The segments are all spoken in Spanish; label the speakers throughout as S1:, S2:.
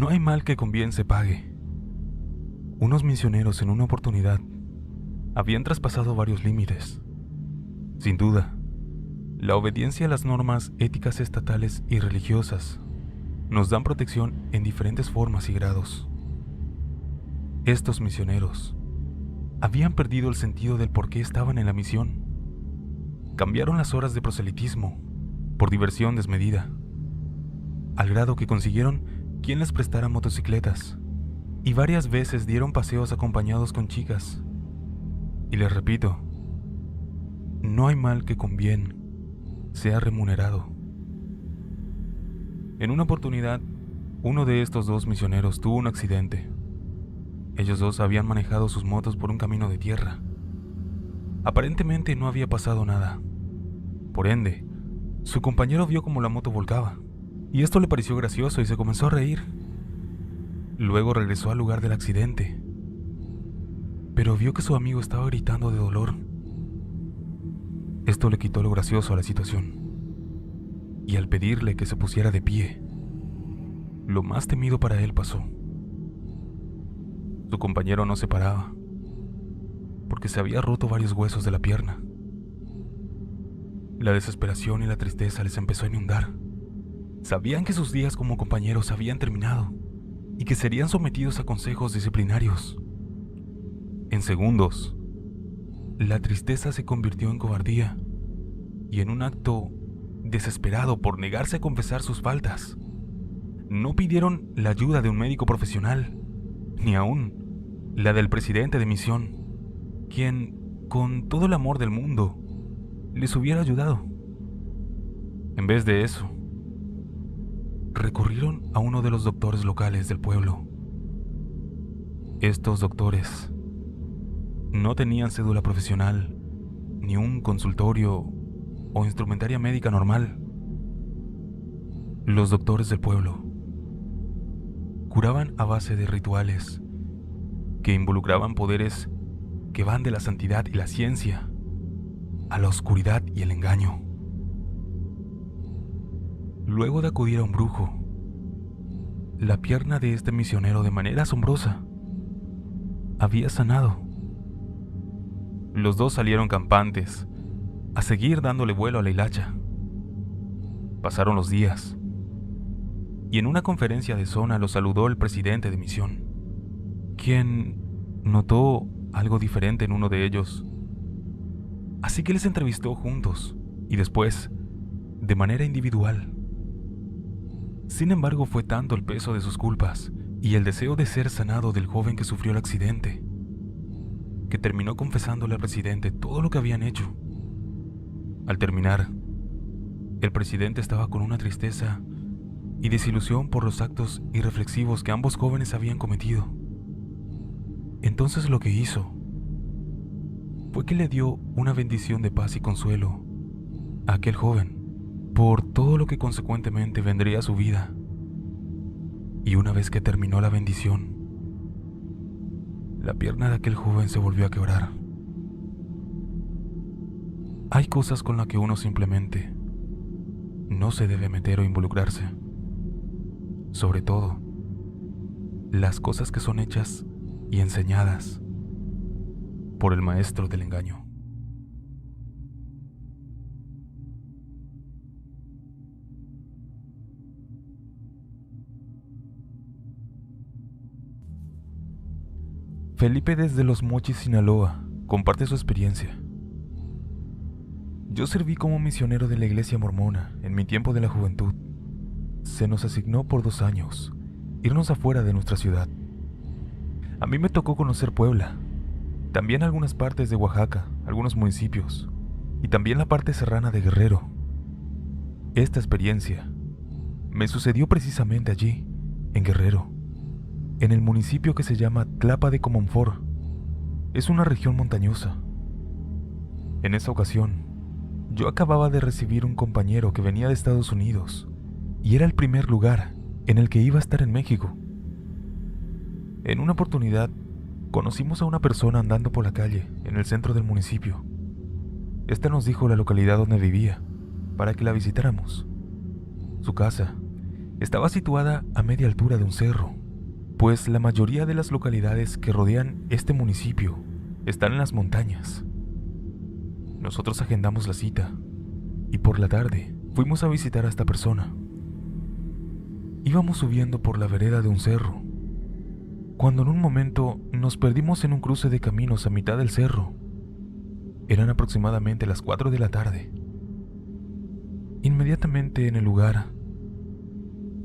S1: No hay mal que con bien se pague. Unos misioneros en una oportunidad habían traspasado varios límites. Sin duda, la obediencia a las normas éticas estatales y religiosas nos dan protección en diferentes formas y grados. Estos misioneros habían perdido el sentido del por qué estaban en la misión. Cambiaron las horas de proselitismo por diversión desmedida, al grado que consiguieron quien les prestara motocicletas, y varias veces dieron paseos acompañados con chicas. Y les repito, no hay mal que con bien sea remunerado. En una oportunidad, uno de estos dos misioneros tuvo un accidente. Ellos dos habían manejado sus motos por un camino de tierra. Aparentemente no había pasado nada. Por ende, su compañero vio cómo la moto volcaba, y esto le pareció gracioso y se comenzó a reír. Luego regresó al lugar del accidente, pero vio que su amigo estaba gritando de dolor. Esto le quitó lo gracioso a la situación, y al pedirle que se pusiera de pie, lo más temido para él pasó. Su compañero no se paraba, porque se había roto varios huesos de la pierna. La desesperación y la tristeza les empezó a inundar. Sabían que sus días como compañeros habían terminado y que serían sometidos a consejos disciplinarios. En segundos, la tristeza se convirtió en cobardía y en un acto desesperado por negarse a confesar sus faltas. No pidieron la ayuda de un médico profesional, ni aún la del presidente de misión, quien, con todo el amor del mundo, les hubiera ayudado. En vez de eso, recurrieron a uno de los doctores locales del pueblo. Estos doctores no tenían cédula profesional, ni un consultorio o instrumentaria médica normal. Los doctores del pueblo curaban a base de rituales que involucraban poderes que van de la santidad y la ciencia a la oscuridad y el engaño. Luego de acudir a un brujo, la pierna de este misionero, de manera asombrosa, había sanado. Los dos salieron campantes a seguir dándole vuelo a la hilacha. Pasaron los días, y en una conferencia de zona los saludó el presidente de misión, quien notó algo diferente en uno de ellos. Así que les entrevistó juntos y después, de manera individual. Sin embargo, fue tanto el peso de sus culpas y el deseo de ser sanado del joven que sufrió el accidente, que terminó confesándole al presidente todo lo que habían hecho. Al terminar, el presidente estaba con una tristeza y desilusión por los actos irreflexivos que ambos jóvenes habían cometido. Entonces lo que hizo fue que le dio una bendición de paz y consuelo a aquel joven por todo lo que consecuentemente vendría a su vida. Y una vez que terminó la bendición, la pierna de aquel joven se volvió a quebrar. Hay cosas con las que uno simplemente no se debe meter o involucrarse. Sobre todo, las cosas que son hechas y enseñadas por el maestro del engaño. Felipe desde Los Mochis, Sinaloa, comparte su experiencia. Yo serví como misionero de la iglesia mormona en mi tiempo de la juventud. Se nos asignó por 2 años irnos afuera de nuestra ciudad. A mí me tocó conocer Puebla, también algunas partes de Oaxaca, algunos municipios, y también la parte serrana de Guerrero. Esta experiencia me sucedió precisamente allí, en Guerrero, en el municipio que se llama Tlapa de Comonfort. Es una región montañosa. En esa ocasión, yo acababa de recibir un compañero que venía de Estados Unidos, y era el primer lugar en el que iba a estar en México. En una oportunidad, conocimos a una persona andando por la calle en el centro del municipio. Esta nos dijo la localidad donde vivía para que la visitáramos. Su casa Estaba situada a media altura de un cerro, pues la mayoría de las localidades que rodean este municipio están en las montañas. Nosotros agendamos la cita y por la tarde fuimos a visitar a esta persona. Íbamos subiendo por la vereda de un cerro, cuando en un momento nos perdimos en un cruce de caminos a mitad del cerro. Eran aproximadamente las 4 de la tarde. Inmediatamente en el lugar,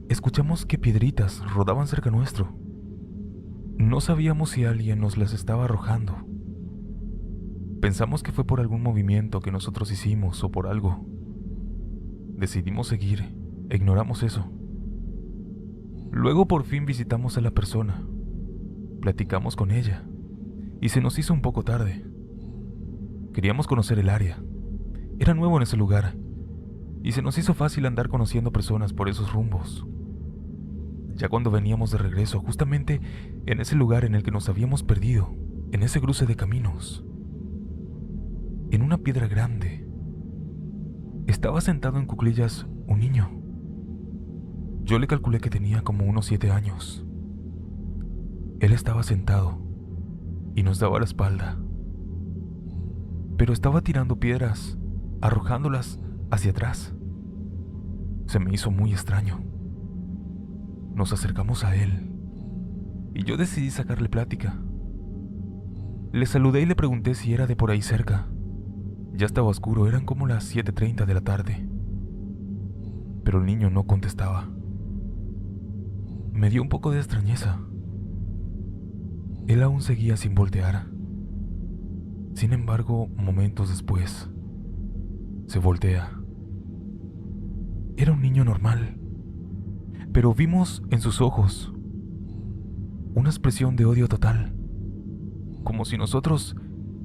S1: escuchamos que piedritas rodaban cerca nuestro. No sabíamos si alguien nos las estaba arrojando. Pensamos que fue por algún movimiento que nosotros hicimos o por algo. Decidimos seguir e ignoramos eso. Luego por fin visitamos a la persona. Platicamos con ella y se nos hizo un poco tarde. Queríamos conocer el área. Era nuevo en ese lugar y se nos hizo fácil andar conociendo personas por esos rumbos. Ya cuando veníamos de regreso, justamente en ese lugar en el que nos habíamos perdido, en ese cruce de caminos, en una piedra grande, estaba sentado en cuclillas un niño. Yo le calculé que tenía como unos 7 años. Él estaba sentado y nos daba la espalda, pero estaba tirando piedras, arrojándolas hacia atrás. Se me hizo muy extraño. Nos acercamos a él y yo decidí sacarle plática. Le saludé y le pregunté si era de por ahí cerca. Ya estaba oscuro, eran como las 7:30 de la tarde, pero el niño no contestaba. Me dio un poco de extrañeza. Él aún seguía sin voltear. Sin embargo, momentos después, se voltea. Era un niño normal, pero vimos en sus ojos una expresión de odio total, como si nosotros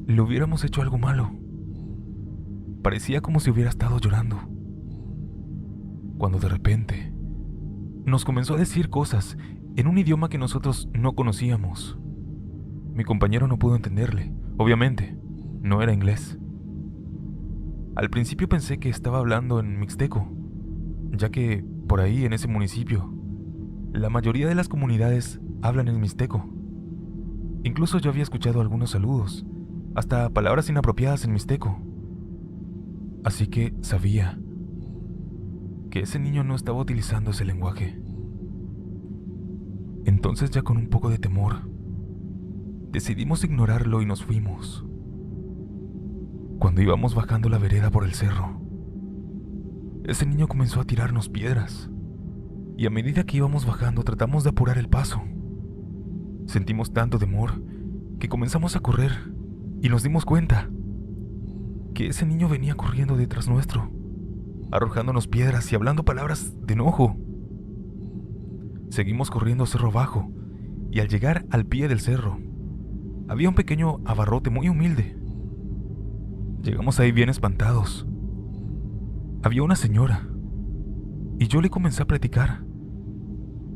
S1: le hubiéramos hecho algo malo. Parecía como si hubiera estado llorando, cuando de repente nos comenzó a decir cosas en un idioma que nosotros no conocíamos. Mi compañero no pudo entenderle, obviamente, no era inglés. Al principio pensé que estaba hablando en mixteco, ya que por ahí en ese municipio, la mayoría de las comunidades hablan en mixteco. Incluso yo había escuchado algunos saludos, hasta palabras inapropiadas en mixteco. Así que sabía que ese niño no estaba utilizando ese lenguaje. Entonces, ya con un poco de temor, decidimos ignorarlo y nos fuimos. Cuando íbamos bajando la vereda por el cerro, ese niño comenzó a tirarnos piedras, y a medida que íbamos bajando tratamos de apurar el paso. Sentimos tanto temor que comenzamos a correr y nos dimos cuenta que ese niño venía corriendo detrás nuestro, arrojándonos piedras y hablando palabras de enojo. Seguimos corriendo cerro abajo y al llegar al pie del cerro había un pequeño abarrote muy humilde. Llegamos ahí bien espantados. Había una señora y yo le comencé a platicar.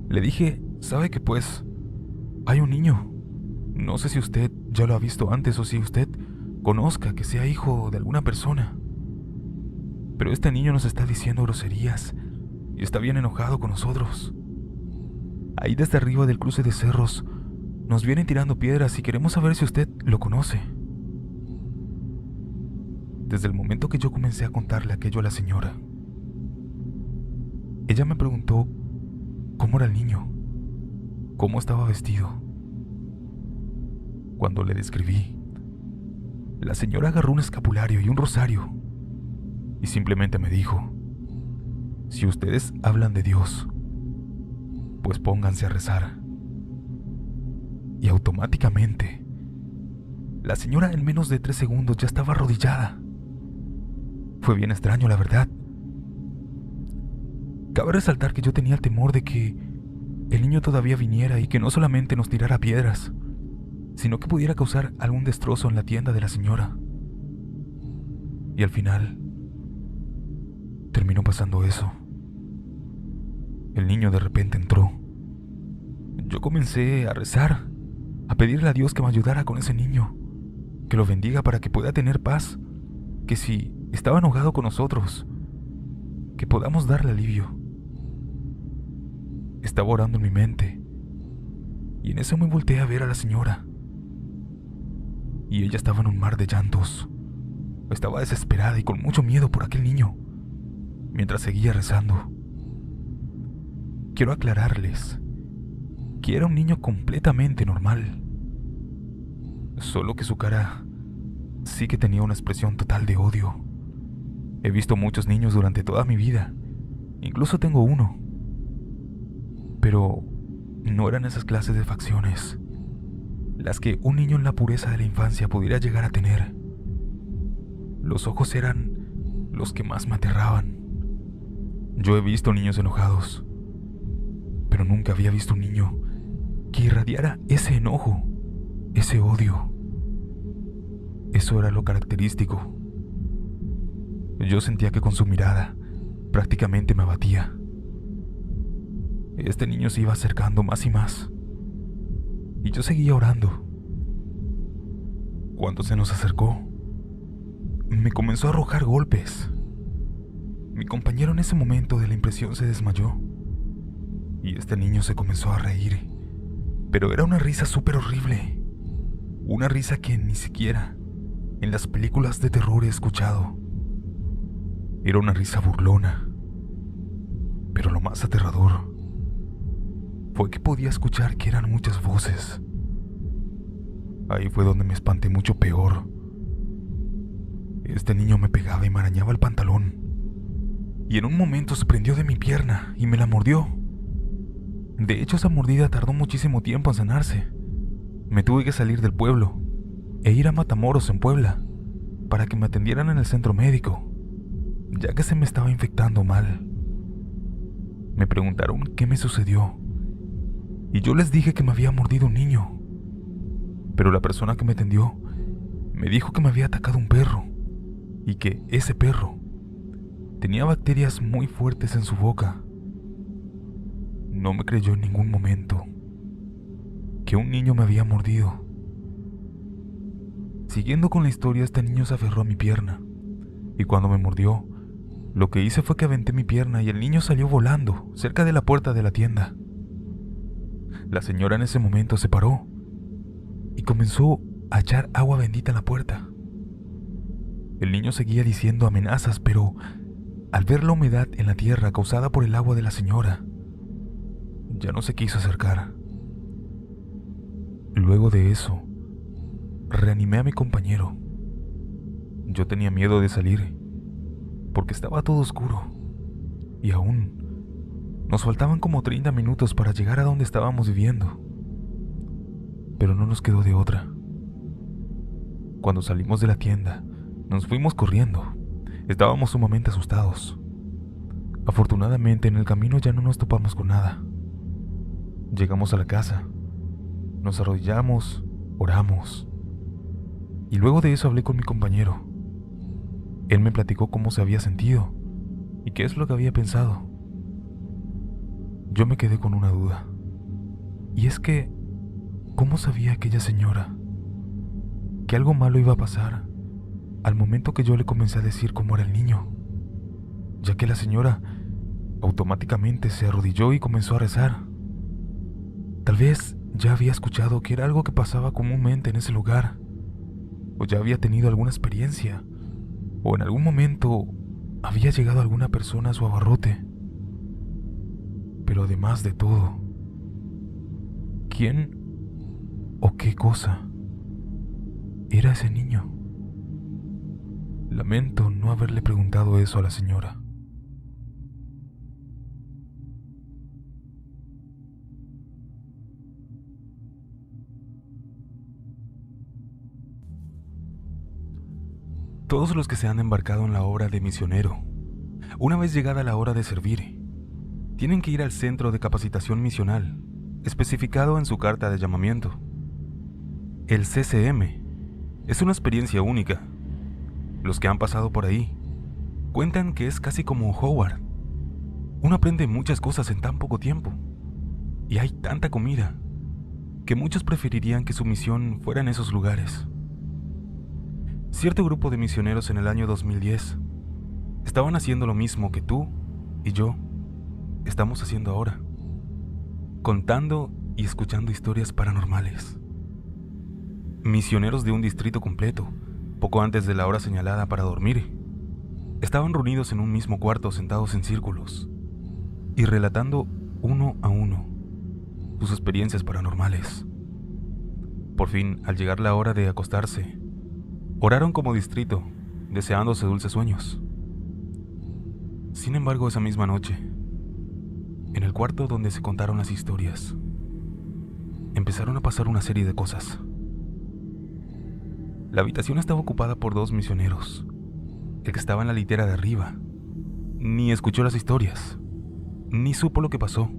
S1: Le dije, ¿sabe qué pues? Hay un niño. No sé si usted ya lo ha visto antes o si usted conozca que sea hijo de alguna persona. Pero este niño nos está diciendo groserías y está bien enojado con nosotros. Ahí desde arriba del cruce de cerros nos vienen tirando piedras y queremos saber si usted lo conoce. Desde el momento que yo comencé a contarle aquello a la señora, ella me preguntó cómo era el niño, cómo estaba vestido. Cuando le describí, la señora agarró un escapulario y un rosario y simplemente me dijo, si ustedes hablan de Dios, pues pónganse a rezar. Y automáticamente, la señora en menos de 3 segundos ya estaba arrodillada. Fue bien extraño, la verdad. Cabe resaltar que yo tenía el temor de que el niño todavía viniera y que no solamente nos tirara piedras, sino que pudiera causar algún destrozo en la tienda de la señora. Y al final, terminó pasando eso. El niño de repente entró. Yo comencé a rezar, a pedirle a Dios que me ayudara con ese niño, que lo bendiga para que pueda tener paz, que si estaba enojado con nosotros, que podamos darle alivio. Estaba orando en mi mente, y en eso me volteé a ver a la señora. Y ella estaba en un mar de llantos. Estaba desesperada y con mucho miedo por aquel niño, mientras seguía rezando. Quiero aclararles que era un niño completamente normal, solo que su cara sí que tenía una expresión total de odio. He visto muchos niños durante toda mi vida, incluso tengo uno, pero no eran esas clases de facciones las que un niño en la pureza de la infancia pudiera llegar a tener. Los ojos eran los que más me aterraban. Yo he visto niños enojados, pero nunca había visto un niño que irradiara ese enojo, ese odio. Eso era lo característico. Yo sentía que con su mirada prácticamente me abatía. Este niño se iba acercando más y más, y yo seguía orando. Cuando se nos acercó, me comenzó a arrojar golpes. Mi compañero en ese momento de la impresión se desmayó, y este niño se comenzó a reír, pero era una risa súper horrible, una risa que ni siquiera en las películas de terror he escuchado. Era una risa burlona, pero lo más aterrador fue que podía escuchar que eran muchas voces. Ahí fue donde me espanté mucho peor. Este niño me pegaba y me arañaba el pantalón, y en un momento se prendió de mi pierna y me la mordió. De hecho, esa mordida tardó muchísimo tiempo en sanarse. Me tuve que salir del pueblo e ir a Matamoros, en Puebla, para que me atendieran en el centro médico, ya que se me estaba infectando mal. Me preguntaron qué me sucedió, y yo les dije que me había mordido un niño, pero la persona que me atendió me dijo que me había atacado un perro, y que ese perro tenía bacterias muy fuertes en su boca. No me creyó en ningún momento que un niño me había mordido. Siguiendo con la historia, este niño se aferró a mi pierna, y cuando me mordió, lo que hice fue que aventé mi pierna y el niño salió volando cerca de la puerta de la tienda. La señora en ese momento se paró y comenzó a echar agua bendita en la puerta. El niño seguía diciendo amenazas, pero al ver la humedad en la tierra causada por el agua de la señora, ya no se quiso acercar. Luego de eso, reanimé a mi compañero. Yo tenía miedo de salir, porque estaba todo oscuro, y aún nos faltaban como 30 minutos para llegar a donde estábamos viviendo. Pero no nos quedó de otra. Cuando salimos de la tienda, nos fuimos corriendo. Estábamos sumamente asustados. Afortunadamente, en el camino ya no nos topamos con nada. Llegamos a la casa, nos arrodillamos, oramos, y luego de eso hablé con mi compañero. Él me platicó cómo se había sentido y qué es lo que había pensado. Yo me quedé con una duda, y es que, ¿cómo sabía aquella señora que algo malo iba a pasar al momento que yo le comencé a decir cómo era el niño? Ya que la señora automáticamente se arrodilló y comenzó a rezar. Tal vez ya había escuchado que era algo que pasaba comúnmente en ese lugar, o ya había tenido alguna experiencia, o en algún momento había llegado alguna persona a su abarrote. Pero además de todo, ¿quién o qué cosa era ese niño? Lamento no haberle preguntado eso a la señora. Todos los que se han embarcado en la obra de misionero, una vez llegada la hora de servir, tienen que ir al centro de capacitación misional, especificado en su carta de llamamiento. El CCM es una experiencia única. Los que han pasado por ahí cuentan que es casi como Howard. Uno aprende muchas cosas en tan poco tiempo, y hay tanta comida que muchos preferirían que su misión fuera en esos lugares. Cierto grupo de misioneros en el año 2010 estaban haciendo lo mismo que tú y yo estamos haciendo ahora. contando y escuchando historias paranormales. Misioneros de un distrito completo, poco antes de la hora señalada para dormir, estaban reunidos en un mismo cuarto sentados en círculos y relatando uno a uno sus experiencias paranormales. Por fin, al llegar la hora de acostarse, oraron como distrito, deseándose dulces sueños. Sin embargo, esa misma noche, en el cuarto donde se contaron las historias, empezaron a pasar una serie de cosas. La habitación estaba ocupada por 2 misioneros. El que estaba en la litera de arriba ni escuchó las historias, ni supo lo que pasó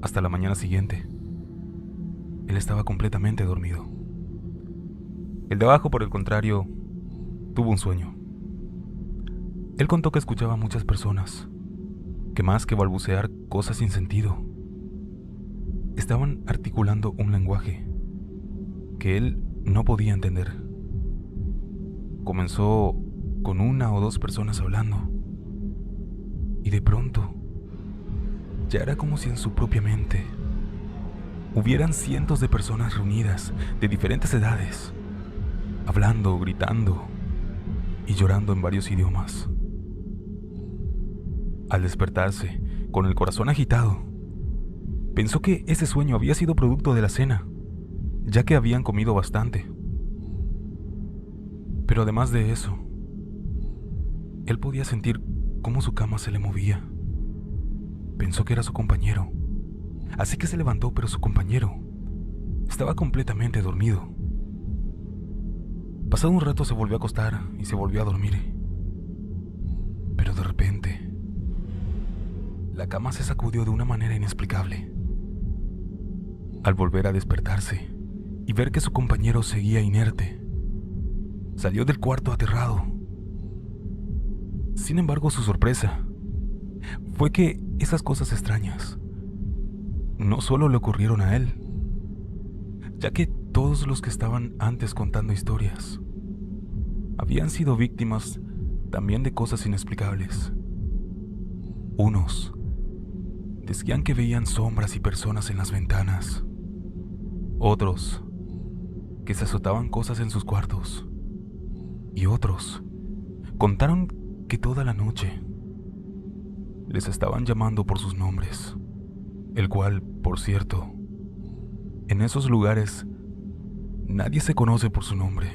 S1: hasta la mañana siguiente. Él estaba completamente dormido. El de abajo, por el contrario, tuvo un sueño. Él contó que escuchaba a muchas personas que, más que balbucear cosas sin sentido, estaban articulando un lenguaje que él no podía entender. Comenzó con 1 o 2 personas hablando, y de pronto ya era como si en su propia mente hubieran cientos de personas reunidas de diferentes edades, hablando, gritando y llorando en varios idiomas. Al despertarse, con el corazón agitado, pensó que ese sueño había sido producto de la cena, ya que habían comido bastante. Pero además de eso, él podía sentir cómo su cama se le movía. Pensó que era su compañero, así que se levantó, pero su compañero estaba completamente dormido. Pasado un rato se volvió a acostar y se volvió a dormir. Pero de repente, la cama se sacudió de una manera inexplicable. Al volver a despertarse y ver que su compañero seguía inerte, salió del cuarto aterrado. Sin embargo, su sorpresa fue que esas cosas extrañas no solo le ocurrieron a él, ya que todos los que estaban antes contando historias habían sido víctimas también de cosas inexplicables. Unos decían que veían sombras y personas en las ventanas. Otros que se azotaban cosas en sus cuartos. Y otros contaron que toda la noche les estaban llamando por sus nombres, el cual, por cierto, en esos lugares nadie se conoce por su nombre.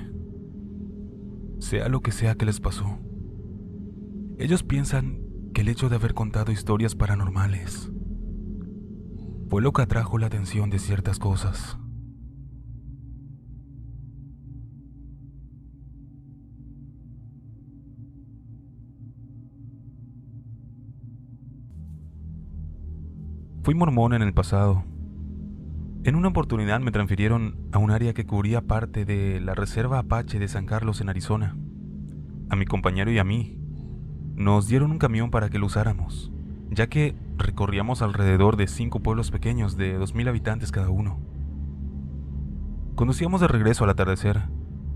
S1: Sea lo que sea que les pasó, ellos piensan que el hecho de haber contado historias paranormales fue lo que atrajo la atención de ciertas cosas. Fui mormón en el pasado. En una oportunidad me transfirieron a un área que cubría parte de la Reserva Apache de San Carlos en Arizona. A mi compañero y a mí nos dieron un camión para que lo usáramos, ya que recorríamos alrededor de 5 pueblos pequeños de 2,000 habitantes cada uno. Conducíamos de regreso al atardecer,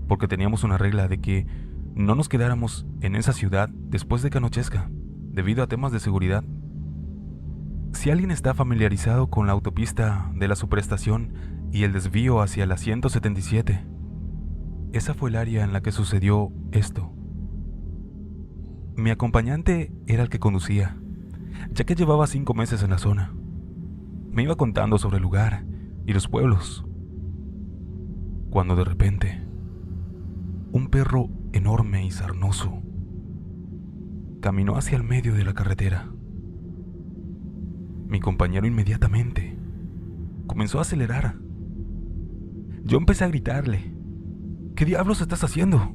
S1: porque teníamos una regla de que no nos quedáramos en esa ciudad después de que anochezca, debido a temas de seguridad. Si alguien está familiarizado con la autopista de la Superestación y el desvío hacia la 177, esa fue el área en la que sucedió esto. Mi acompañante era el que conducía, ya que llevaba 5 meses en la zona. Me iba contando sobre el lugar y los pueblos, cuando de repente, un perro enorme y sarnoso caminó hacia el medio de la carretera. Mi compañero inmediatamente comenzó a acelerar. Yo empecé a gritarle: ¿qué diablos estás haciendo?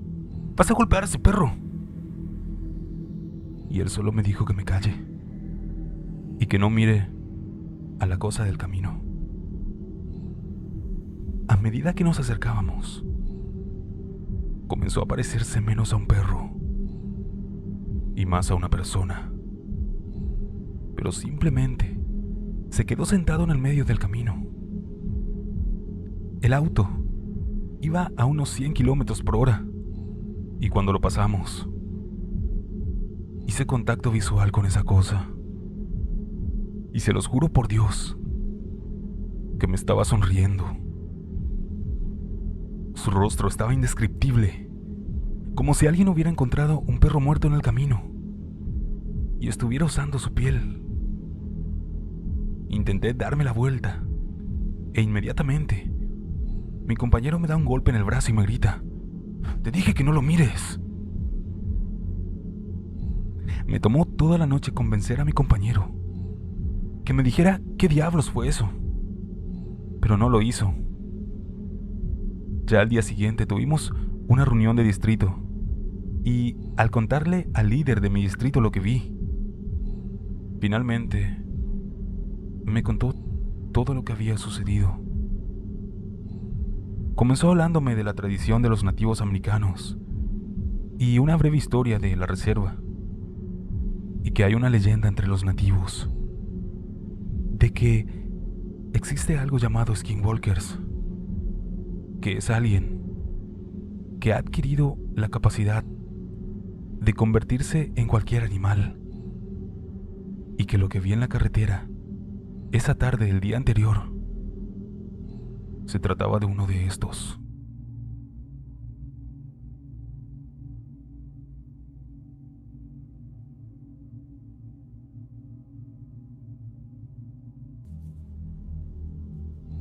S1: ¡Vas a golpear a ese perro! Y él solo me dijo que me calle y que no mire a la cosa del camino. A medida que nos acercábamos, comenzó a parecerse menos a un perro y más a una persona, pero simplemente se quedó sentado en el medio del camino. El auto iba a unos 100 kilómetros por hora y cuando lo pasamos, hice contacto visual con esa cosa y se los juro por Dios que me estaba sonriendo. Su rostro estaba indescriptible, como si alguien hubiera encontrado un perro muerto en el camino y estuviera usando su piel. Intenté darme la vuelta e inmediatamente mi compañero me da un golpe en el brazo y me grita: «Te dije que no lo mires». Me tomó toda la noche convencer a mi compañero que me dijera qué diablos fue eso, pero no lo hizo. Ya al día siguiente tuvimos una reunión de distrito y al contarle al líder de mi distrito lo que vi, finalmente me contó todo lo que había sucedido. Comenzó hablándome de la tradición de los nativos americanos y una breve historia de la reserva, y que hay una leyenda entre los nativos de que existe algo llamado skinwalkers, que es alguien que ha adquirido la capacidad de convertirse en cualquier animal, y que lo que vi en la carretera esa tarde del día anterior se trataba de uno de estos.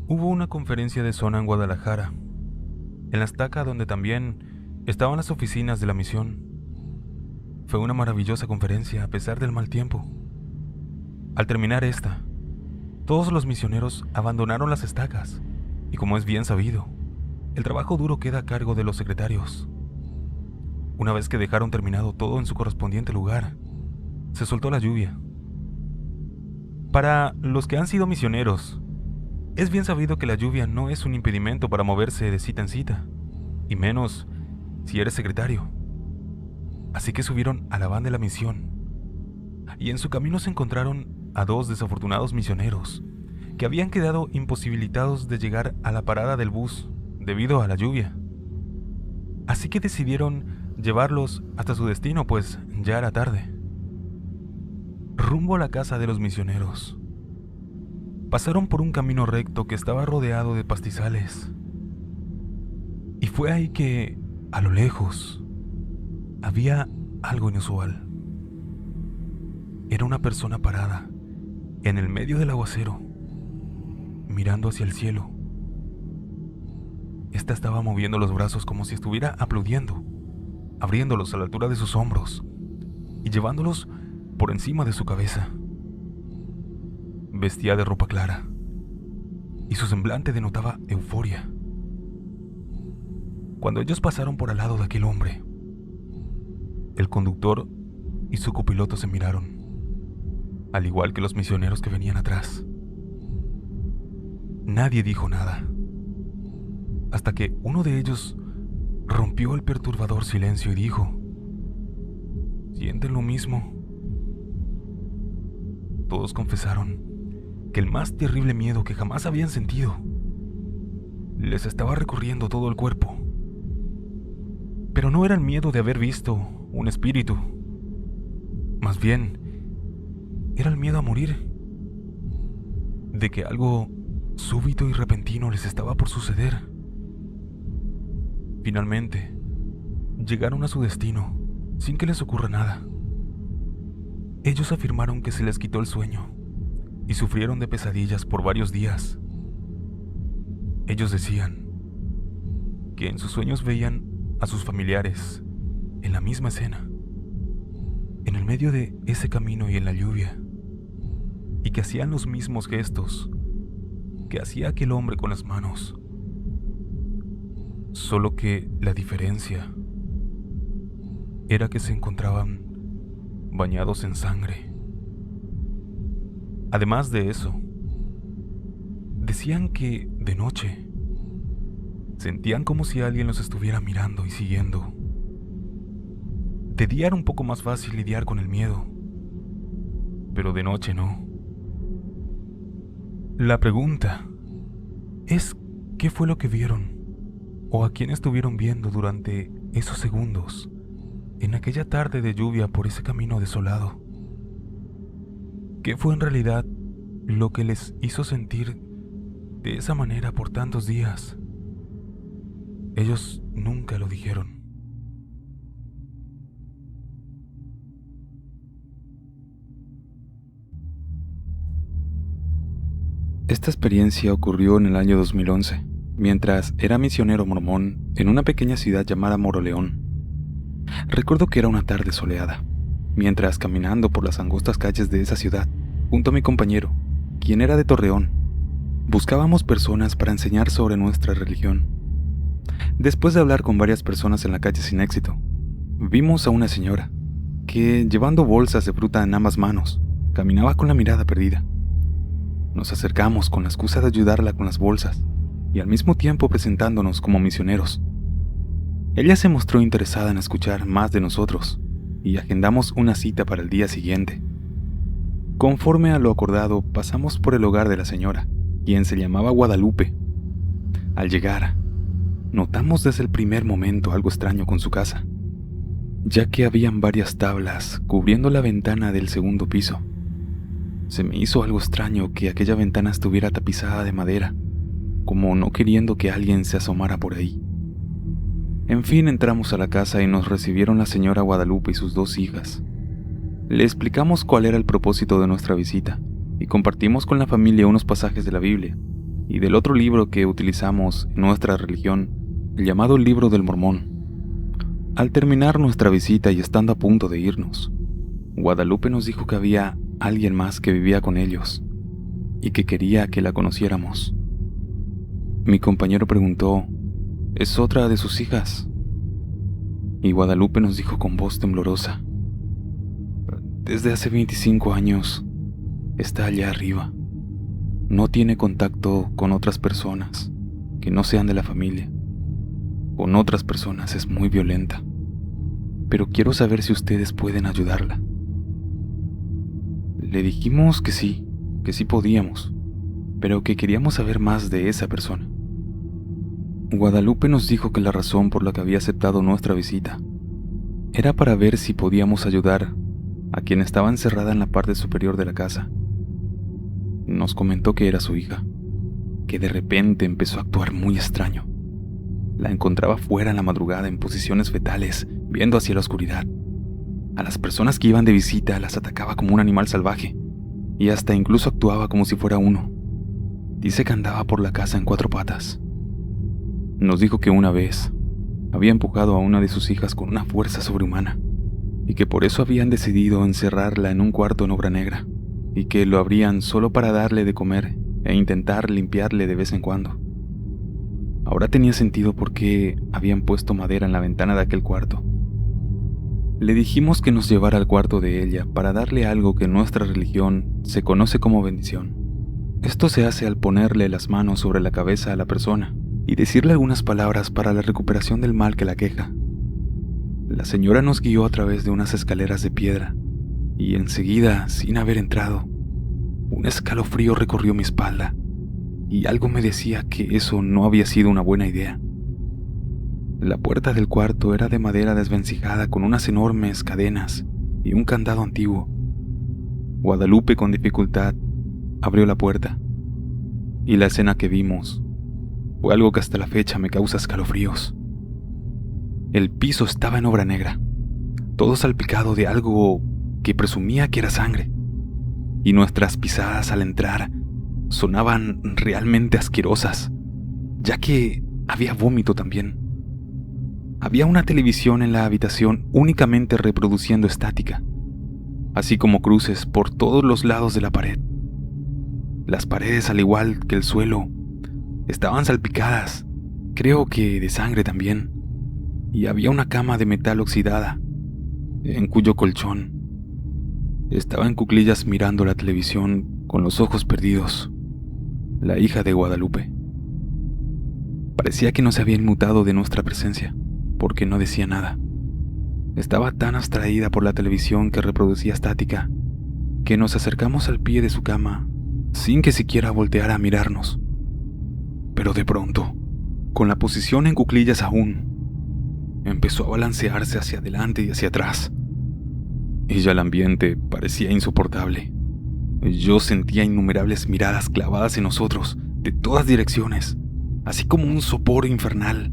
S1: Hubo una conferencia de zona en Guadalajara, en la estaca donde también estaban las oficinas de la misión. Fue una maravillosa conferencia a pesar del mal tiempo. Al terminar esta, todos los misioneros abandonaron las estacas y, como es bien sabido, el trabajo duro queda a cargo de los secretarios. Una vez que dejaron terminado todo en su correspondiente lugar, se soltó la lluvia. Para los que han sido misioneros, es bien sabido que la lluvia no es un impedimento para moverse de cita en cita, y menos si eres secretario. Así que subieron a la van de la misión, y en su camino se encontraron a dos desafortunados misioneros que habían quedado imposibilitados de llegar a la parada del bus debido a la lluvia. Así que decidieron llevarlos hasta su destino, pues ya era tarde. Rumbo a la casa de los misioneros, pasaron por un camino recto que estaba rodeado de pastizales. Y fue ahí que, a lo lejos, había algo inusual. Era una persona parada en el medio del aguacero, mirando hacia el cielo. Esta estaba moviendo los brazos como si estuviera aplaudiendo, abriéndolos a la altura de sus hombros y llevándolos por encima de su cabeza. Vestía de ropa clara y su semblante denotaba euforia. Cuando ellos pasaron por al lado de aquel hombre, el conductor y su copiloto se miraron, al igual que los misioneros que venían atrás. Nadie dijo nada, hasta que uno de ellos rompió el perturbador silencio y dijo: ¿Sienten lo mismo? Todos confesaron que el más terrible miedo que jamás habían sentido les estaba recorriendo todo el cuerpo. Pero no era el miedo de haber visto un espíritu, más bien era el miedo a morir, de que algo súbito y repentino les estaba por suceder. Finalmente, llegaron a su destino sin que les ocurra nada. Ellos afirmaron que se les quitó el sueño y sufrieron de pesadillas por varios días. Ellos decían que en sus sueños veían a sus familiares en la misma escena, en el medio de ese camino y en la lluvia, y que hacían los mismos gestos que hacía aquel hombre con las manos, solo que la diferencia era que se encontraban bañados en sangre. Además de eso, decían que de noche sentían como si alguien los estuviera mirando y siguiendo. De día era un poco más fácil lidiar con el miedo, pero de noche no. La pregunta es: ¿qué fue lo que vieron o a quién estuvieron viendo durante esos segundos en aquella tarde de lluvia por ese camino desolado? ¿Qué fue en realidad lo que les hizo sentir de esa manera por tantos días. Ellos nunca lo dijeron. Esta experiencia ocurrió en el año 2011, mientras era misionero mormón en una pequeña ciudad llamada Moroleón. Recuerdo que era una tarde soleada, mientras caminando por las angostas calles de esa ciudad, junto a mi compañero, quien era de Torreón, buscábamos personas para enseñar sobre nuestra religión. Después de hablar con varias personas en la calle sin éxito, vimos a una señora que, llevando bolsas de fruta en ambas manos, caminaba con la mirada perdida. Nos acercamos con la excusa de ayudarla con las bolsas y al mismo tiempo presentándonos como misioneros. Ella se mostró interesada en escuchar más de nosotros y agendamos una cita para el día siguiente. Conforme a lo acordado, pasamos por el hogar de la señora, quien se llamaba Guadalupe. Al llegar, notamos desde el primer momento algo extraño con su casa, ya que habían varias tablas cubriendo la ventana del segundo piso. Se me hizo algo extraño que aquella ventana estuviera tapizada de madera, como no queriendo que alguien se asomara por ahí. En fin, entramos a la casa y nos recibieron la señora Guadalupe y sus 2 hijas. Le explicamos cuál era el propósito de nuestra visita y compartimos con la familia unos pasajes de la Biblia y del otro libro que utilizamos en nuestra religión, llamado el Libro del Mormón. Al terminar nuestra visita y estando a punto de irnos, Guadalupe nos dijo que había alguien más que vivía con ellos y que quería que la conociéramos. Mi compañero preguntó: ¿es otra de sus hijas? Y Guadalupe nos dijo con voz temblorosa: desde hace 25 años está allá arriba. No tiene contacto con otras personas que no sean de la familia. Con otras personas es muy violenta. Pero quiero saber si ustedes pueden ayudarla. Le dijimos que sí podíamos, pero que queríamos saber más de esa persona. Guadalupe nos dijo que la razón por la que había aceptado nuestra visita era para ver si podíamos ayudar a quien estaba encerrada en la parte superior de la casa. Nos comentó que era su hija, que de repente empezó a actuar muy extraño. La encontraba fuera en la madrugada en posiciones fetales, viendo hacia la oscuridad. A las personas que iban de visita las atacaba como un animal salvaje, y hasta incluso actuaba como si fuera uno. Dice que andaba por la casa en 4 patas. Nos dijo que una vez había empujado a una de sus hijas con una fuerza sobrehumana, y que por eso habían decidido encerrarla en un cuarto en obra negra, y que lo abrían solo para darle de comer e intentar limpiarle de vez en cuando. Ahora tenía sentido por qué habían puesto madera en la ventana de aquel cuarto. Le dijimos que nos llevara al cuarto de ella para darle algo que en nuestra religión se conoce como bendición. Esto se hace al ponerle las manos sobre la cabeza a la persona y decirle algunas palabras para la recuperación del mal que la queja. La señora nos guió a través de unas escaleras de piedra y enseguida, sin haber entrado, un escalofrío recorrió mi espalda y algo me decía que eso no había sido una buena idea. La puerta del cuarto era de madera desvencijada con unas enormes cadenas y un candado antiguo. Guadalupe con dificultad abrió la puerta y la escena que vimos fue algo que hasta la fecha me causa escalofríos. El piso estaba en obra negra, todo salpicado de algo que presumía que era sangre, y nuestras pisadas al entrar sonaban realmente asquerosas, ya que había vómito también. Había una televisión en la habitación únicamente reproduciendo estática, así como cruces por todos los lados de la pared. Las paredes, al igual que el suelo, estaban salpicadas, creo que de sangre también, y había una cama de metal oxidada, en cuyo colchón estaba en cuclillas mirando la televisión con los ojos perdidos, la hija de Guadalupe. Parecía que no se había inmutado de nuestra presencia, porque no decía nada. Estaba tan abstraída por la televisión que reproducía estática, que nos acercamos al pie de su cama, sin que siquiera volteara a mirarnos. Pero de pronto, con la posición en cuclillas aún, empezó a balancearse hacia adelante y hacia atrás. Y ya el ambiente parecía insoportable. Yo sentía innumerables miradas clavadas en nosotros, de todas direcciones, así como un sopor infernal.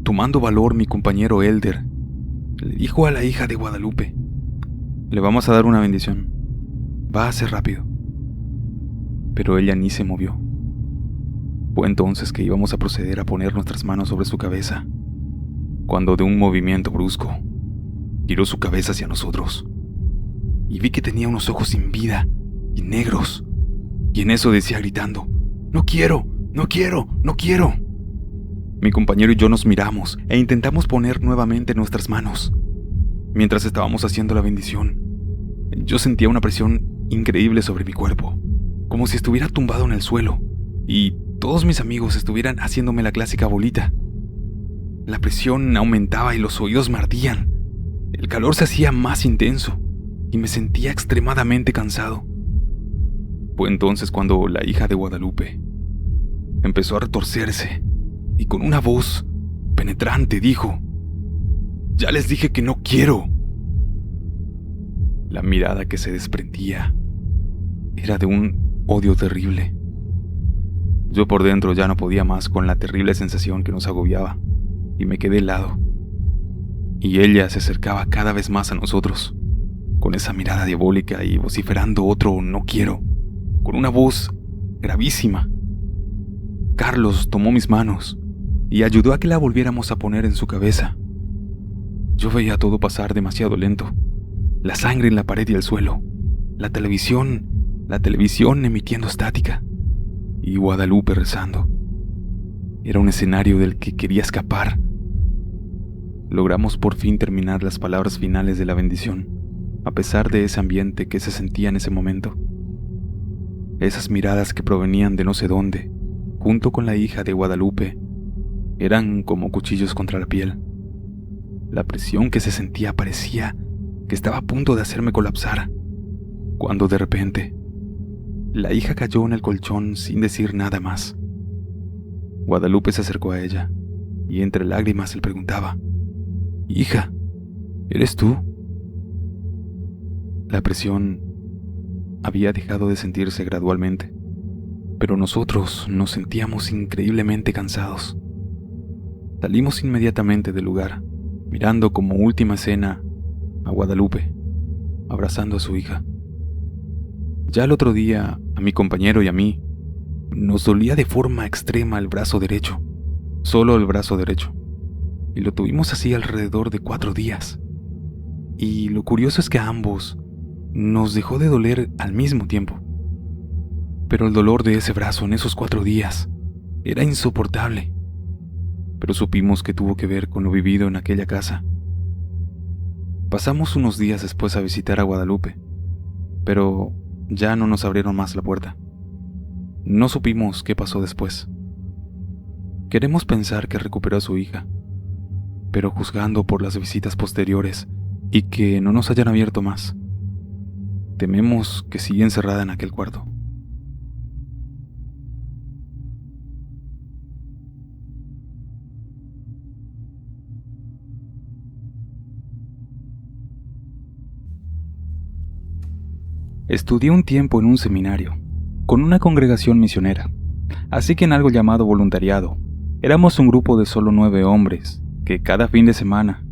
S1: Tomando valor, mi compañero Elder le dijo a la hija de Guadalupe: «Le vamos a dar una bendición. Va a ser rápido». Pero ella ni se movió. Fue entonces que íbamos a proceder a poner nuestras manos sobre su cabeza, cuando de un movimiento brusco giró su cabeza hacia nosotros y vi que tenía unos ojos sin vida y negros, y en eso decía gritando: «No quiero, no quiero, no quiero». Mi compañero y yo nos miramos e intentamos poner nuevamente nuestras manos. Mientras estábamos haciendo la bendición, yo sentía una presión increíble sobre mi cuerpo, como si estuviera tumbado en el suelo y todos mis amigos estuvieran haciéndome la clásica bolita. La presión aumentaba y los oídos me ardían. El calor se hacía más intenso y me sentía extremadamente cansado. Fue entonces cuando la hija de Guadalupe empezó a retorcerse y con una voz penetrante dijo: «Ya les dije que no quiero». La mirada que se desprendía era de un odio terrible. Yo por dentro ya no podía más con la terrible sensación que nos agobiaba y me quedé helado. Y ella se acercaba cada vez más a nosotros, con esa mirada diabólica y vociferando otro «no quiero», con una voz gravísima. Carlos tomó mis manos y ayudó a que la volviéramos a poner en su cabeza. Yo veía todo pasar demasiado lento. La sangre en la pared y el suelo, la televisión emitiendo estática y Guadalupe rezando. Era un escenario del que quería escapar. Logramos por fin terminar las palabras finales de la bendición, a pesar de ese ambiente que se sentía en ese momento. Esas miradas que provenían de no sé dónde, junto con la hija de Guadalupe, eran como cuchillos contra la piel. La presión que se sentía parecía que estaba a punto de hacerme colapsar, cuando de repente la hija cayó en el colchón sin decir nada más. Guadalupe se acercó a ella y entre lágrimas le preguntaba: «Hija, ¿eres tú?». La presión había dejado de sentirse gradualmente, pero nosotros nos sentíamos increíblemente cansados. Salimos inmediatamente del lugar, mirando como última escena a Guadalupe abrazando a su hija. Ya el otro día, a mi compañero y a mí, nos dolía de forma extrema el brazo derecho, solo el brazo derecho, y lo tuvimos así alrededor de 4 días. Y lo curioso es que a ambos nos dejó de doler al mismo tiempo. Pero el dolor de ese brazo en esos 4 días era insoportable. Pero supimos que tuvo que ver con lo vivido en aquella casa. Pasamos unos días después a visitar a Guadalupe, pero ya no nos abrieron más la puerta. No supimos qué pasó después. Queremos pensar que recuperó a su hija, pero juzgando por las visitas posteriores y que no nos hayan abierto más, tememos que sigue encerrada en aquel cuarto. Estudié un tiempo en un seminario, con una congregación misionera, así que en algo llamado voluntariado. Éramos un grupo de solo 9 hombres, que cada fin de semana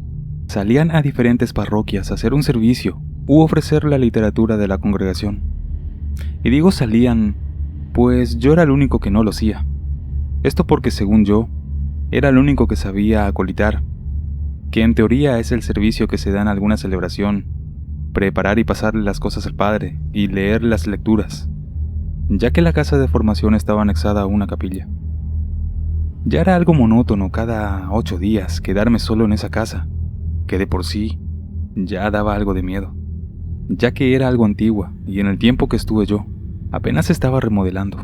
S1: salían a diferentes parroquias a hacer un servicio u ofrecer la literatura de la congregación. Y digo salían, pues yo era el único que no lo hacía. Esto porque, según yo, era el único que sabía acolitar, que en teoría es el servicio que se da en alguna celebración, preparar y pasarle las cosas al Padre y leer las lecturas, ya que la casa de formación estaba anexada a una capilla. Ya era algo monótono cada 8 días quedarme solo en esa casa, que de por sí ya daba algo de miedo, ya que era algo antigua y en el tiempo que estuve yo apenas estaba remodelando.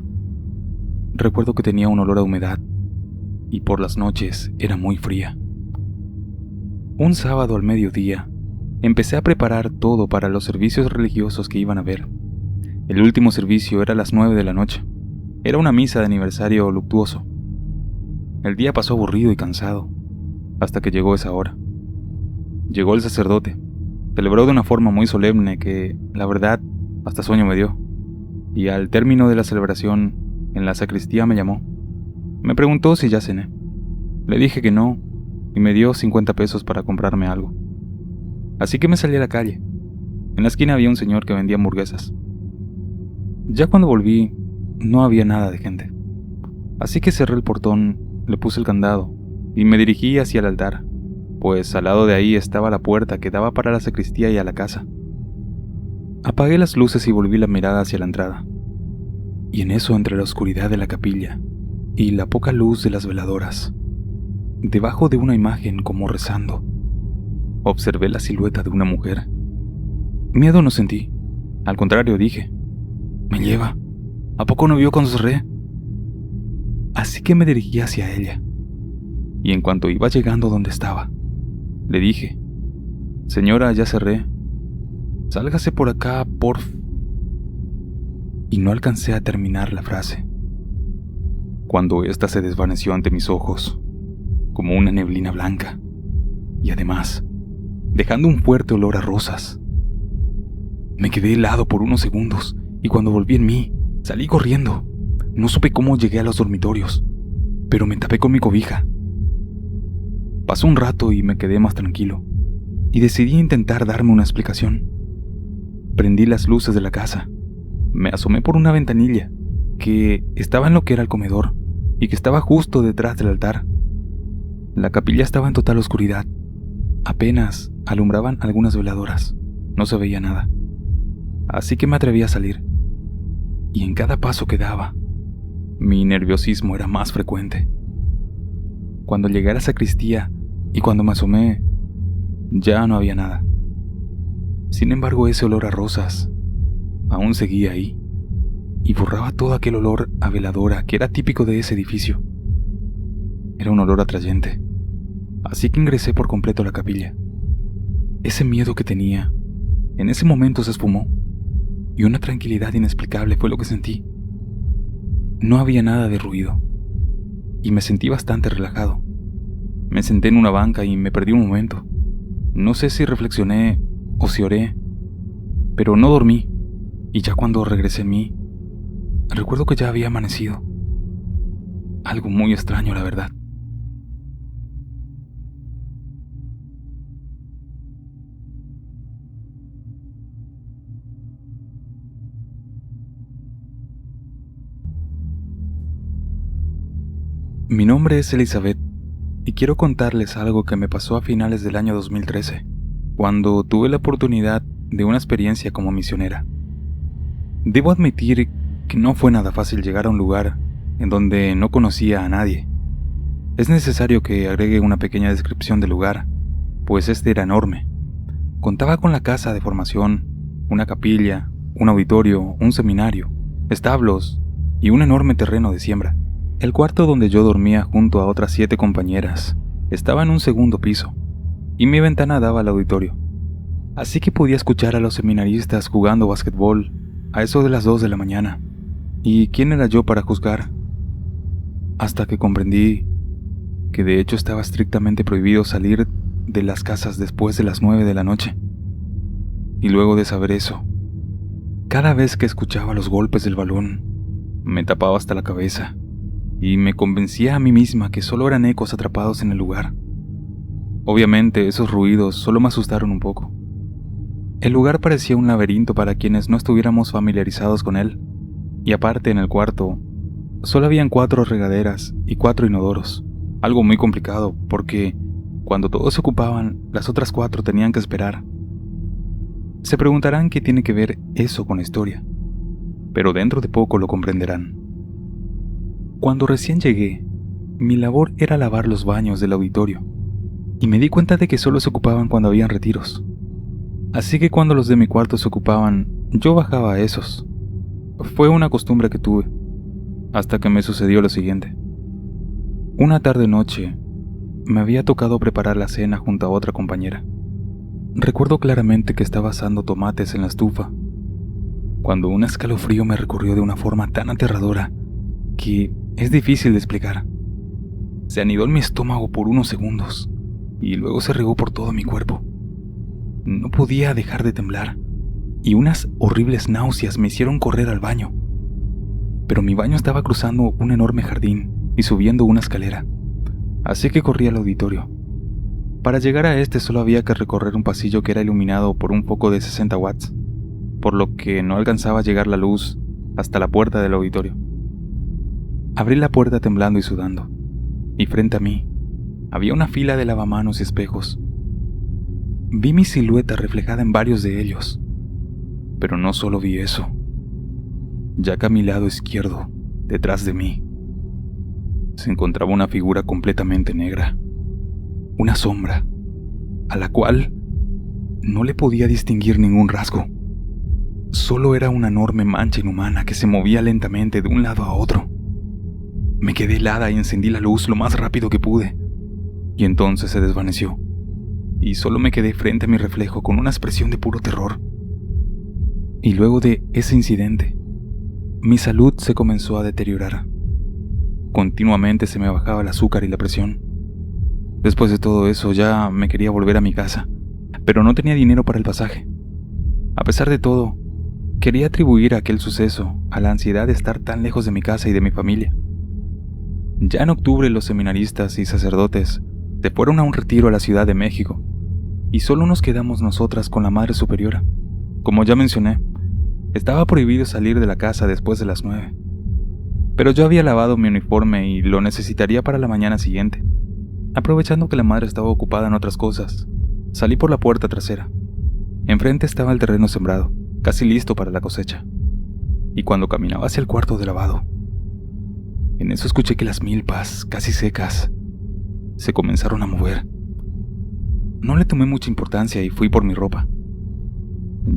S1: Recuerdo que tenía un olor a humedad y por las noches era muy fría. Un sábado al mediodía empecé a preparar todo para los servicios religiosos que iban a haber. El último servicio era a las 9 de la noche. Era una misa de aniversario luctuoso. El día pasó aburrido y cansado, hasta que llegó esa hora. Llegó el sacerdote. Celebró de una forma muy solemne que, la verdad, hasta sueño me dio. Y al término de la celebración, En la sacristía me llamó. Me preguntó si ya cené. Le dije que no y me dio 50 pesos para comprarme algo. Así que me salí a la calle. En la esquina había un señor que vendía hamburguesas. Ya cuando volví, no había nada de gente. Así que cerré el portón, le puse el candado y me dirigí hacia el altar, pues al lado de ahí estaba la puerta que daba para la sacristía y a la casa. Apagué las luces y volví la mirada hacia la entrada. Y en eso, entre la oscuridad de la capilla y la poca luz de las veladoras, debajo de una imagen como rezando, observé la silueta de una mujer. Miedo no sentí, al contrario dije, me lleva, ¿a poco no vio cuando cerré? Así que me dirigí hacia ella, y en cuanto iba llegando donde estaba, le dije, señora, ya cerré, sálgase por acá, porf. Y no alcancé a terminar la frase, cuando ésta se desvaneció ante mis ojos, como una neblina blanca, y además, dejando un fuerte olor a rosas. Me quedé helado por unos segundos, y cuando volví en mí, salí corriendo. No supe cómo llegué a los dormitorios, pero me tapé con mi cobija. Pasó un rato y me quedé más tranquilo, y decidí intentar darme una explicación. Prendí las luces de la casa, me asomé por una ventanilla, que estaba en lo que era el comedor, y que estaba justo detrás del altar. La capilla estaba en total oscuridad, apenas alumbraban algunas veladoras, no se veía nada. Así que me atreví a salir, y en cada paso que daba, mi nerviosismo era más frecuente. Cuando llegué a la sacristía y cuando me asomé, ya no había nada. Sin embargo, ese olor a rosas aún seguía ahí y borraba todo aquel olor a veladora que era típico de ese edificio. Era un olor atrayente, así que ingresé por completo a la capilla. Ese miedo que tenía en ese momento se esfumó y una tranquilidad inexplicable fue lo que sentí. No había nada de ruido y me sentí bastante relajado. Me senté en una banca y me perdí un momento. No sé si reflexioné o si oré, pero no dormí, y ya cuando regresé en mí, recuerdo que ya había amanecido. Algo muy extraño, la verdad. Mi nombre es Elizabeth y quiero contarles algo que me pasó a finales del año 2013, cuando tuve la oportunidad de una experiencia como misionera. Debo admitir que no fue nada fácil llegar a un lugar en donde no conocía a nadie. Es necesario que agregue una pequeña descripción del lugar, pues este era enorme. Contaba con la casa de formación, una capilla, un auditorio, un seminario, establos y un enorme terreno de siembra. El cuarto donde yo dormía junto a otras 7 compañeras estaba en un segundo piso, y mi ventana daba al auditorio. Así que podía escuchar a los seminaristas jugando básquetbol a eso de las 2 de la mañana. ¿Y quién era yo para juzgar? Hasta que comprendí que de hecho estaba estrictamente prohibido salir de las casas después de las 9 de la noche. Y luego de saber eso, cada vez que escuchaba los golpes del balón, me tapaba hasta la cabeza y me convencía a mí misma que solo eran ecos atrapados en el lugar. Obviamente esos ruidos solo me asustaron un poco. El lugar parecía un laberinto para quienes no estuviéramos familiarizados con él, y aparte en el cuarto solo habían 4 regaderas y 4 inodoros, algo muy complicado porque cuando todos se ocupaban, las otras 4 tenían que esperar. Se preguntarán qué tiene que ver eso con la historia, pero dentro de poco lo comprenderán. Cuando recién llegué, mi labor era lavar los baños del auditorio, y me di cuenta de que solo se ocupaban cuando habían retiros. Así que cuando los de mi cuarto se ocupaban, yo bajaba a esos. Fue una costumbre que tuve, hasta que me sucedió lo siguiente. Una tarde-noche, me había tocado preparar la cena junto a otra compañera. Recuerdo claramente que estaba asando tomates en la estufa, cuando un escalofrío me recorrió de una forma tan aterradora que es difícil de explicar. Se anidó en mi estómago por unos segundos y luego se regó por todo mi cuerpo. No podía dejar de temblar y unas horribles náuseas me hicieron correr al baño. pero mi baño estaba cruzando un enorme jardín y subiendo una escalera, así que corrí al auditorio. Para llegar a este solo había que recorrer un pasillo que era iluminado por un foco de 60 watts, por lo que no alcanzaba a llegar la luz hasta la puerta del auditorio. Abrí la puerta temblando y sudando, y frente a mí había una fila de lavamanos y espejos. Vi mi silueta reflejada en varios de ellos, pero no solo vi eso, ya que a mi lado izquierdo, detrás de mí, se encontraba una figura completamente negra, una sombra, a la cual no le podía distinguir ningún rasgo. Solo era una enorme mancha inhumana que se movía lentamente de un lado a otro. Me quedé helada y encendí la luz lo más rápido que pude, y entonces se desvaneció, y solo me quedé frente a mi reflejo con una expresión de puro terror. Y luego de ese incidente, mi salud se comenzó a deteriorar. Continuamente se me bajaba el azúcar y la presión. Después de todo eso ya me quería volver a mi casa, pero no tenía dinero para el pasaje. A pesar de todo, quería atribuir aquel suceso a la ansiedad de estar tan lejos de mi casa y de mi familia. Ya en octubre los seminaristas y sacerdotes se fueron a un retiro a la Ciudad de México, y solo nos quedamos nosotras con la Madre Superiora. Como ya mencioné, estaba prohibido salir de la casa después de las 9. Pero yo había lavado mi uniforme y lo necesitaría para la mañana siguiente. Aprovechando que la madre estaba ocupada en otras cosas, salí por la puerta trasera. Enfrente estaba el terreno sembrado, casi listo para la cosecha. Y cuando caminaba hacia el cuarto de lavado, en eso escuché que las milpas, casi secas, se comenzaron a mover. No le tomé mucha importancia y fui por mi ropa.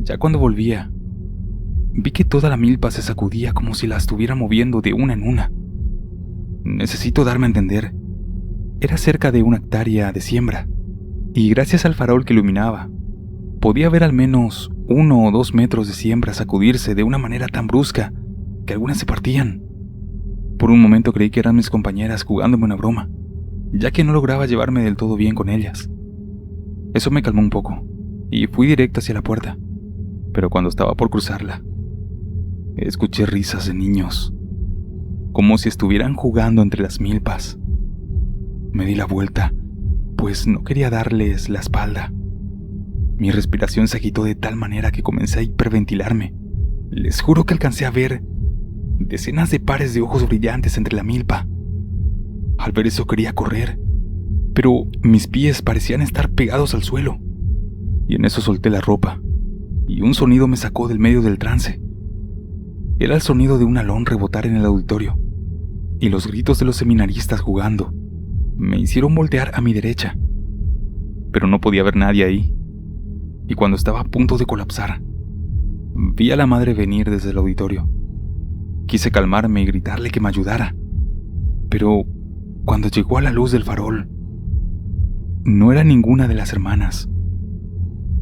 S1: Ya cuando volvía, vi que toda la milpa se sacudía como si la estuviera moviendo de una en una. Necesito darme a entender. Era cerca de 1 hectárea de siembra, y gracias al farol que iluminaba, podía ver al menos 1 o 2 metros de siembra sacudirse de una manera tan brusca que algunas se partían. Por un momento creí que eran mis compañeras jugándome una broma, ya que no lograba llevarme del todo bien con ellas. Eso me calmó un poco, y fui directo hacia la puerta, pero cuando estaba por cruzarla, escuché risas de niños, como si estuvieran jugando entre las milpas. Me di la vuelta, pues no quería darles la espalda. Mi respiración se agitó de tal manera que comencé a hiperventilarme. Les juro que alcancé a ver decenas de pares de ojos brillantes entre la milpa. Al ver eso quería correr, pero mis pies parecían estar pegados al suelo. Y en eso solté la ropa, y un sonido me sacó del medio del trance. Era el sonido de un alón rebotar en el auditorio, y los gritos de los seminaristas jugando me hicieron voltear a mi derecha, pero no podía ver nadie ahí. Y cuando estaba a punto de colapsar, vi a la madre venir desde el auditorio. Quise calmarme y gritarle que me ayudara, pero cuando llegó a la luz del farol, no era ninguna de las hermanas,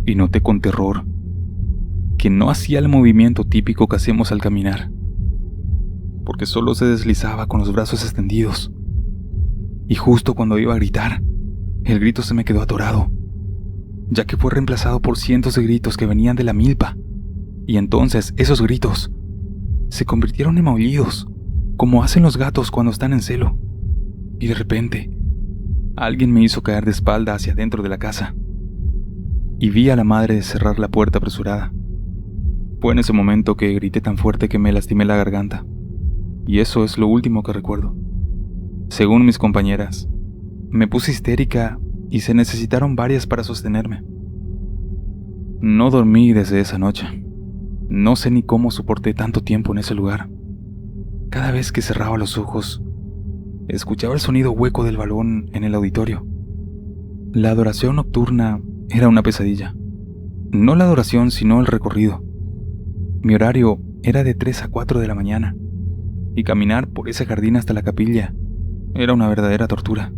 S1: y noté con terror que no hacía el movimiento típico que hacemos al caminar, porque solo se deslizaba con los brazos extendidos. Y justo cuando iba a gritar, el grito se me quedó atorado, ya que fue reemplazado por cientos de gritos que venían de la milpa, y entonces esos gritos se convirtieron en maullidos, como hacen los gatos cuando están en celo. Y de repente, alguien me hizo caer de espalda hacia adentro de la casa, y vi a la madre cerrar la puerta apresurada. Fue en ese momento que grité tan fuerte que me lastimé la garganta, y eso es lo último que recuerdo. Según mis compañeras, me puse histérica y se necesitaron varias para sostenerme. No dormí desde esa noche. No sé ni cómo soporté tanto tiempo en ese lugar. Cada vez que cerraba los ojos, escuchaba el sonido hueco del balón en el auditorio. La adoración nocturna era una pesadilla. No la adoración, sino el recorrido. Mi horario era de 3 a 4 de la mañana, y caminar por ese jardín hasta la capilla era una verdadera tortura,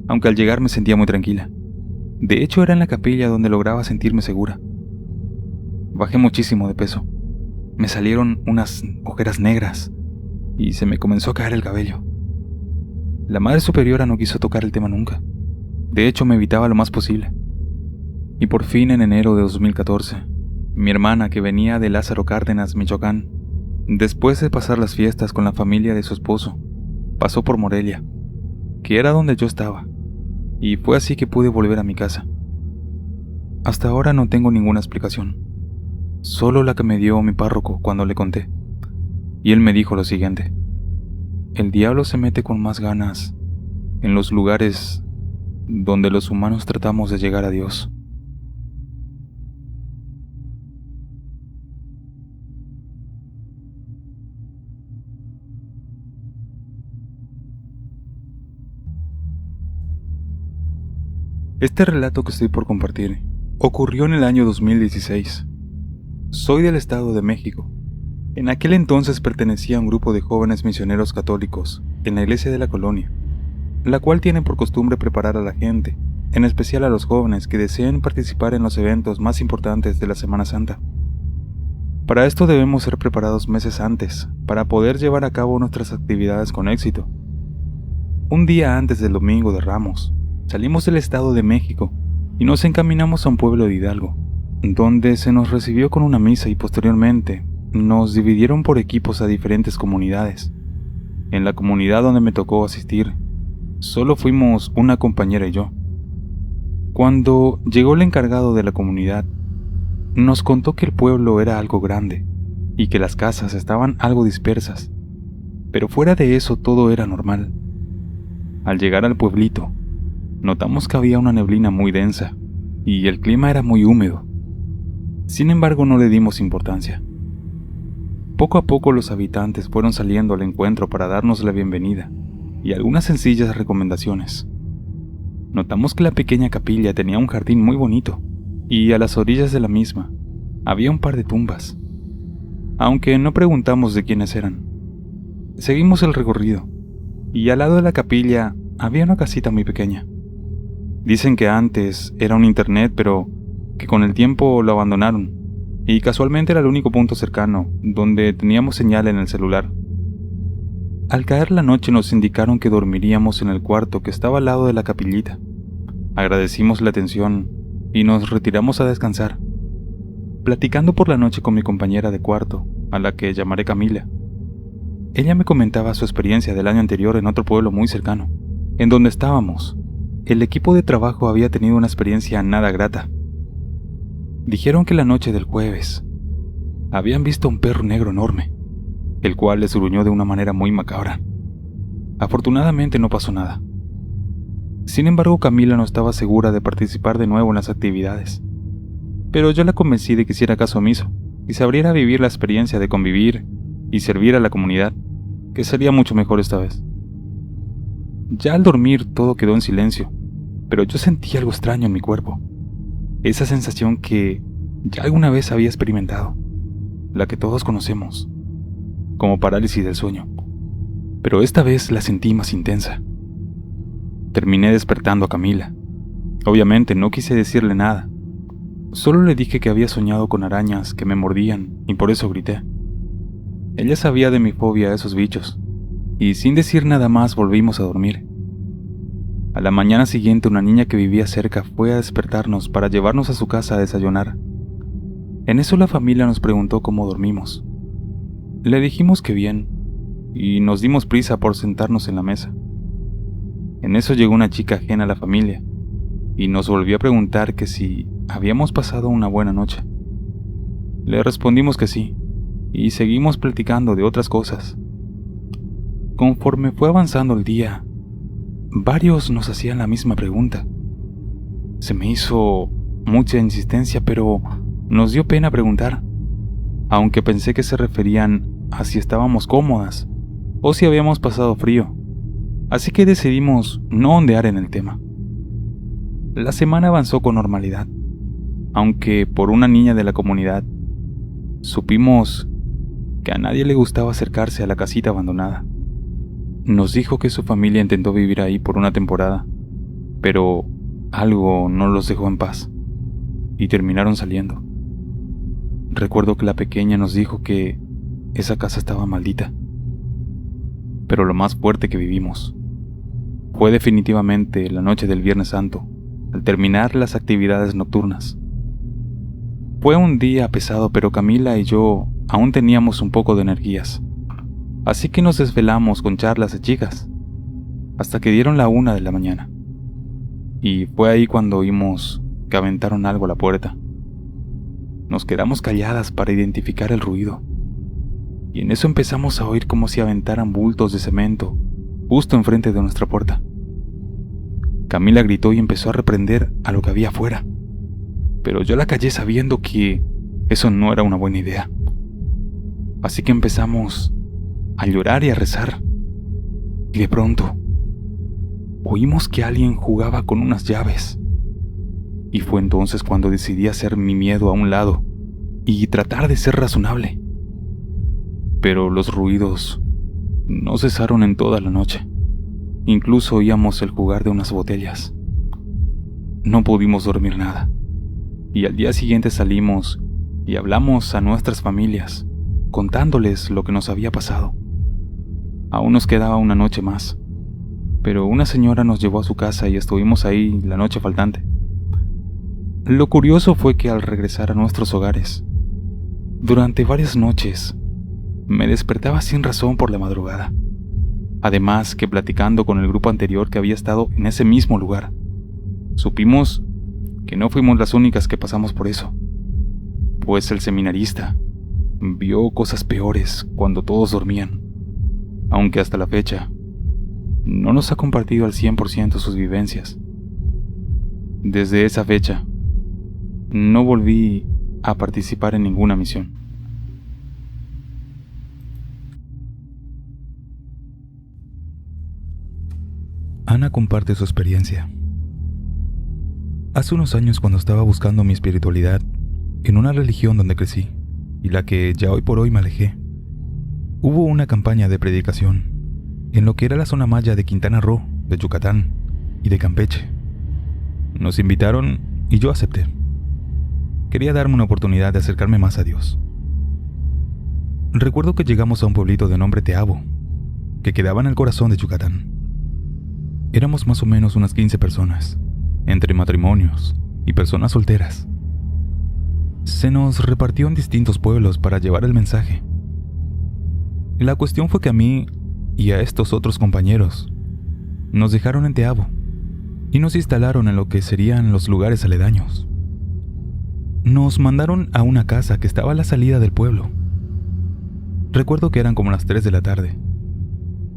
S1: aunque al llegar me sentía muy tranquila. De hecho, era en la capilla donde lograba sentirme segura. Bajé muchísimo de peso. Me salieron unas ojeras negras y se me comenzó a caer el cabello. La Madre Superiora no quiso tocar el tema nunca. De hecho, me evitaba lo más posible. Y por fin, en enero de 2014, mi hermana, que venía de Lázaro Cárdenas, Michoacán, Después de pasar las fiestas con la familia de su esposo, pasó por Morelia, que era donde yo estaba, y fue así que pude volver a mi casa. Hasta ahora no tengo ninguna explicación, solo la que me dio mi párroco cuando le conté, y él me dijo lo siguiente: el diablo se mete con más ganas en los lugares donde los humanos tratamos de llegar a Dios. Este relato que estoy por compartir ocurrió en el año 2016. Soy del Estado de México. En aquel entonces pertenecía a un grupo de jóvenes misioneros católicos en la iglesia de la colonia, la cual tiene por costumbre preparar a la gente, en especial a los jóvenes que deseen participar en los eventos más importantes de la Semana Santa. Para esto debemos ser preparados meses antes, para poder llevar a cabo nuestras actividades con éxito. Un día antes del Domingo de Ramos, salimos del Estado de México y nos encaminamos a un pueblo de Hidalgo, donde se nos recibió con una misa y posteriormente nos dividieron por equipos a diferentes comunidades. En la comunidad donde me tocó asistir, solo fuimos una compañera y yo. Cuando llegó el encargado de la comunidad, nos contó que el pueblo era algo grande y que las casas estaban algo dispersas, pero fuera de eso todo era normal. Al llegar al pueblito, notamos que había una neblina muy densa y el clima era muy húmedo. Sin embargo, no le dimos importancia. Poco a poco los habitantes fueron saliendo al encuentro para darnos la bienvenida y algunas sencillas recomendaciones. Notamos que la pequeña capilla tenía un jardín muy bonito y a las orillas de la misma había un par de tumbas, aunque no preguntamos de quiénes eran. Seguimos el recorrido y al lado de la capilla había una casita muy pequeña. Dicen que antes era un internet, pero que con el tiempo lo abandonaron, y casualmente era el único punto cercano donde teníamos señal en el celular. Al caer la noche nos indicaron que dormiríamos en el cuarto que estaba al lado de la capillita. Agradecimos la atención y nos retiramos a descansar, platicando por la noche con mi compañera de cuarto, a la que llamaré Camila. Ella me comentaba su experiencia del año anterior en otro pueblo muy cercano, en donde estábamos. El equipo de trabajo había tenido una experiencia nada grata. Dijeron que la noche del jueves habían visto un perro negro enorme, el cual les gruñó de una manera muy macabra. Afortunadamente no pasó nada. Sin embargo, Camila no estaba segura de participar de nuevo en las actividades, pero yo la convencí de que hiciera caso omiso y se abriera a vivir la experiencia de convivir y servir a la comunidad, que sería mucho mejor esta vez. Ya al dormir todo quedó en silencio, pero yo sentí algo extraño en mi cuerpo. Esa sensación que ya alguna vez había experimentado, la que todos conocemos, como parálisis del sueño, pero esta vez la sentí más intensa. Terminé despertando a Camila. Obviamente no quise decirle nada, solo le dije que había soñado con arañas que me mordían y por eso grité. Ella sabía de mi fobia a esos bichos, y sin decir nada más volvimos a dormir. A la mañana siguiente una niña que vivía cerca fue a despertarnos para llevarnos a su casa a desayunar. En eso la familia nos preguntó cómo dormimos. Le dijimos que bien, y nos dimos prisa por sentarnos en la mesa. En eso llegó una chica ajena a la familia, y nos volvió a preguntar que si habíamos pasado una buena noche. Le respondimos que sí, y seguimos platicando de otras cosas. Conforme fue avanzando el día, varios nos hacían la misma pregunta. Se me hizo mucha insistencia, pero nos dio pena preguntar, aunque pensé que se referían a si estábamos cómodas o si habíamos pasado frío, así que decidimos no ondear en el tema. La semana avanzó con normalidad, aunque por una niña de la comunidad supimos que a nadie le gustaba acercarse a la casita abandonada. Nos dijo que su familia intentó vivir ahí por una temporada, pero algo no los dejó en paz y terminaron saliendo. Recuerdo que la pequeña nos dijo que esa casa estaba maldita, pero lo más fuerte que vivimos fue definitivamente la noche del Viernes Santo, al terminar las actividades nocturnas. Fue un día pesado, pero Camila y yo aún teníamos un poco de energías, así que nos desvelamos con charlas de chicas, hasta que dieron la 1 de la mañana. Y fue ahí cuando oímos que aventaron algo a la puerta. Nos quedamos calladas para identificar el ruido, y en eso empezamos a oír como si aventaran bultos de cemento justo enfrente de nuestra puerta. Camila gritó y empezó a reprender a lo que había afuera, pero yo la callé sabiendo que eso no era una buena idea. Así que empezamos a llorar y a rezar, y de pronto oímos que alguien jugaba con unas llaves, y fue entonces cuando decidí hacer mi miedo a un lado y tratar de ser razonable. Pero los ruidos no cesaron en toda la noche. Incluso oíamos el jugar de unas botellas. No pudimos dormir nada, y al día siguiente salimos y hablamos a nuestras familias, contándoles lo que nos había pasado. Aún nos quedaba una noche más, pero una señora nos llevó a su casa y estuvimos ahí la noche faltante. Lo curioso fue que al regresar a nuestros hogares, durante varias noches, me despertaba sin razón por la madrugada. Además que platicando con el grupo anterior que había estado en ese mismo lugar, supimos que no fuimos las únicas que pasamos por eso, pues el seminarista vio cosas peores cuando todos dormían, aunque hasta la fecha no nos ha compartido al 100% sus vivencias. Desde esa fecha, no volví a participar en ninguna misión.
S2: Ana comparte su experiencia. Hace unos años, cuando estaba buscando mi espiritualidad en una religión donde crecí y la que ya hoy por hoy me alejé, hubo una campaña de predicación en lo que era la zona maya de Quintana Roo, de Yucatán y de Campeche. Nos invitaron y yo acepté. Quería darme una oportunidad de acercarme más a Dios. Recuerdo que llegamos a un pueblito de nombre Teabo, que quedaba en el corazón de Yucatán. Éramos más o menos unas 15 personas, entre matrimonios y personas solteras. Se nos repartió en distintos pueblos para llevar el mensaje. La cuestión fue que a mí y a estos otros compañeros nos dejaron en Teabo y nos instalaron en lo que serían los lugares aledaños. Nos mandaron a una casa que estaba a la salida del pueblo. Recuerdo que eran como las 3 de la tarde.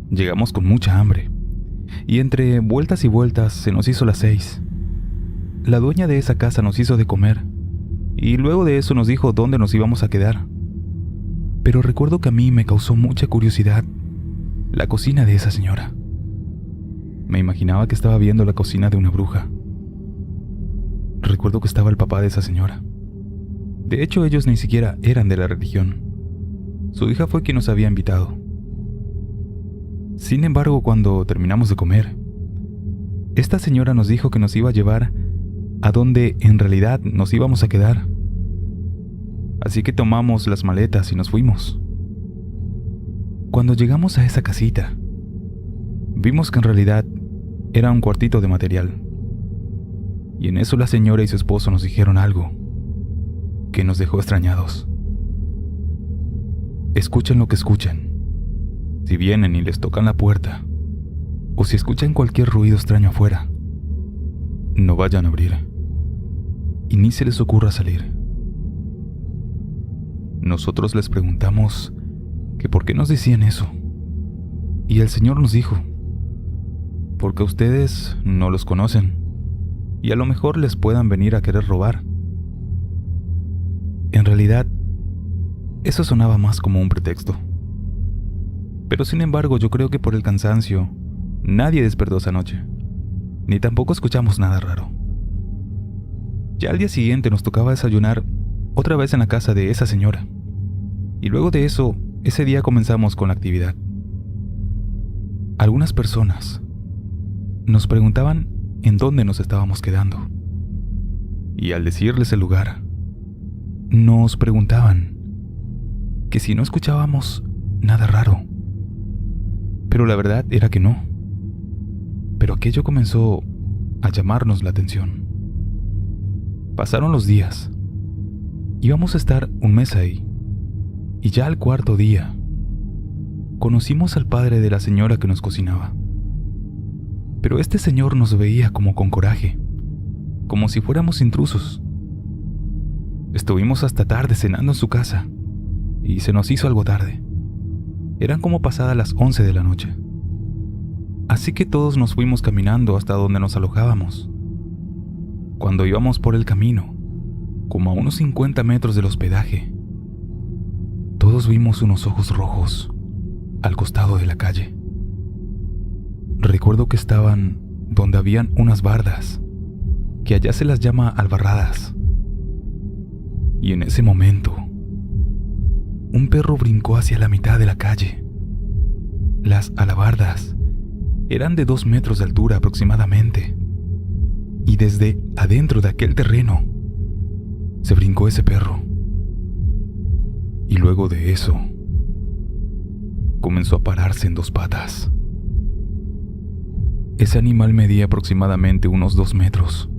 S2: Llegamos con mucha hambre, y entre vueltas y vueltas se nos hizo las 6. La dueña de esa casa nos hizo de comer, y luego de eso nos dijo dónde nos íbamos a quedar. Pero recuerdo que a mí me causó mucha curiosidad la cocina de esa señora. Me imaginaba que estaba viendo la cocina de una bruja. Recuerdo que estaba el papá de esa señora. De hecho, ellos ni siquiera eran de la religión. Su hija fue quien nos había invitado. Sin embargo, cuando terminamos de comer, esta señora nos dijo que nos iba a llevar a donde en realidad nos íbamos a quedar. Así que tomamos las maletas y nos fuimos. Cuando llegamos a esa casita, vimos que en realidad era un cuartito de material. Y en eso la señora y su esposo nos dijeron algo que nos dejó extrañados. Escuchen lo que escuchen. Si vienen y les tocan la puerta, o si escuchan cualquier ruido extraño afuera, no vayan a abrir, y ni se les ocurra salir. Nosotros les preguntamos que por qué nos decían eso, y el Señor nos dijo: porque ustedes no los conocen, y a lo mejor les puedan venir a querer robar. En realidad, eso sonaba más como un pretexto. Pero sin embargo, yo creo que por el cansancio, nadie despertó esa noche, ni tampoco escuchamos nada raro. Ya al día siguiente nos tocaba desayunar otra vez en la casa de esa señora, y luego de eso, ese día comenzamos con la actividad. Algunas personas nos preguntaban en dónde nos estábamos quedando, y al decirles el lugar, nos preguntaban que si no escuchábamos nada raro. Pero la verdad era que no. Pero aquello comenzó a llamarnos la atención. Pasaron los días. Íbamos a estar un mes ahí, Y ya al cuarto día, conocimos al padre de la señora que nos cocinaba. Pero este señor nos veía como con coraje, como si fuéramos intrusos. Estuvimos hasta tarde cenando en su casa y se nos hizo algo tarde. Eran como pasadas las 11 de la noche. Así que todos nos fuimos caminando hasta donde nos alojábamos. Cuando íbamos por el camino, como a unos 50 metros del hospedaje, todos vimos unos ojos rojos al costado de la calle. Recuerdo que estaban donde habían unas bardas, que allá se las llama albarradas. Y en ese momento, un perro brincó hacia la mitad de la calle. Las alabardas eran de 2 metros de altura aproximadamente, y desde adentro de aquel terreno se brincó ese perro. Y luego de eso, comenzó a pararse en 2 patas. Ese animal medía aproximadamente unos 2 metros.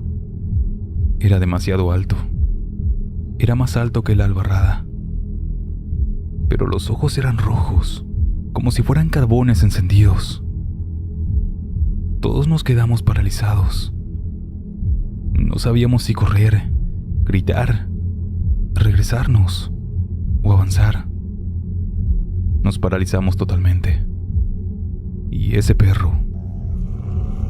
S2: Era demasiado alto. Era más alto que la albarrada. Pero los ojos eran rojos, como si fueran carbones encendidos. Todos nos quedamos paralizados. No sabíamos si correr, gritar, regresarnos o avanzar. Nos paralizamos totalmente. Y ese perro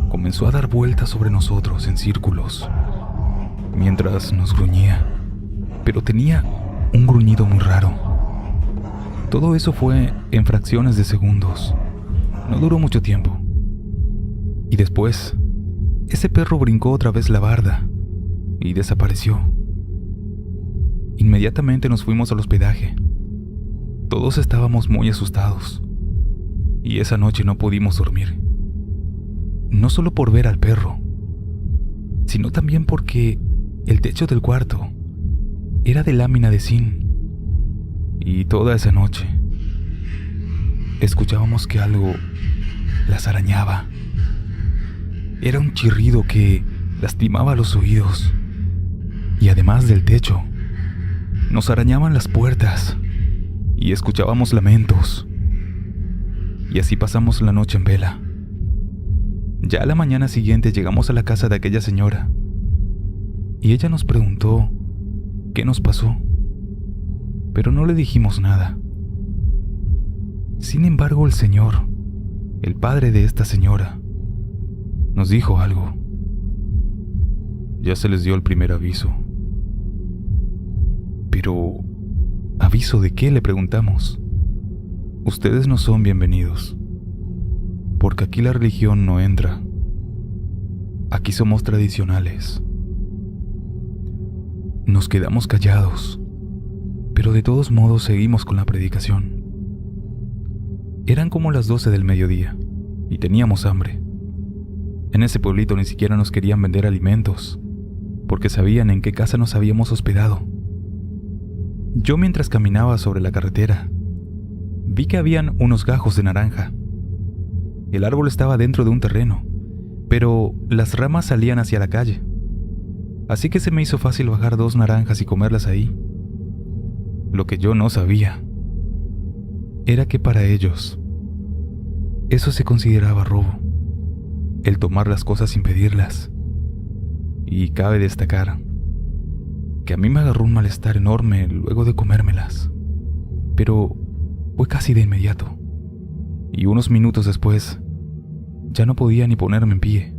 S2: comenzó a dar vueltas sobre nosotros en círculos, mientras nos gruñía, pero tenía un gruñido muy raro. Todo eso fue en fracciones de segundos. No duró mucho tiempo. Y después, ese perro brincó otra vez la barda y desapareció. Inmediatamente nos fuimos al hospedaje. Todos estábamos muy asustados, y esa noche no pudimos dormir. No solo por ver al perro, sino también porque el techo del cuarto era de lámina de zinc, y toda esa noche escuchábamos que algo las arañaba. Era un chirrido que lastimaba los oídos, y además del techo, nos arañaban las puertas y escuchábamos lamentos. Y así pasamos la noche en vela. Ya a la mañana siguiente llegamos a la casa de aquella señora y ella nos preguntó qué nos pasó, pero no le dijimos nada. Sin embargo, el señor, el padre de esta señora, nos dijo algo. Ya se les dio el primer aviso. Pero, ¿aviso de qué?, le preguntamos. Ustedes no son bienvenidos, porque aquí la religión no entra. Aquí somos tradicionales. Nos quedamos callados, pero de todos modos seguimos con la predicación. Eran como las 12 del mediodía y teníamos hambre. En ese pueblito ni siquiera nos querían vender alimentos, porque sabían en qué casa nos habíamos hospedado. Yo, mientras caminaba sobre la carretera, vi que habían unos gajos de naranja. El árbol estaba dentro de un terreno, pero las ramas salían hacia la calle. Así que se me hizo fácil bajar 2 naranjas y comerlas ahí. Lo que yo no sabía era que para ellos eso se consideraba robo, el tomar las cosas sin pedirlas. Y cabe destacar que a mí me agarró un malestar enorme luego de comérmelas, pero fue casi de inmediato, y unos minutos después ya no podía ni ponerme en pie.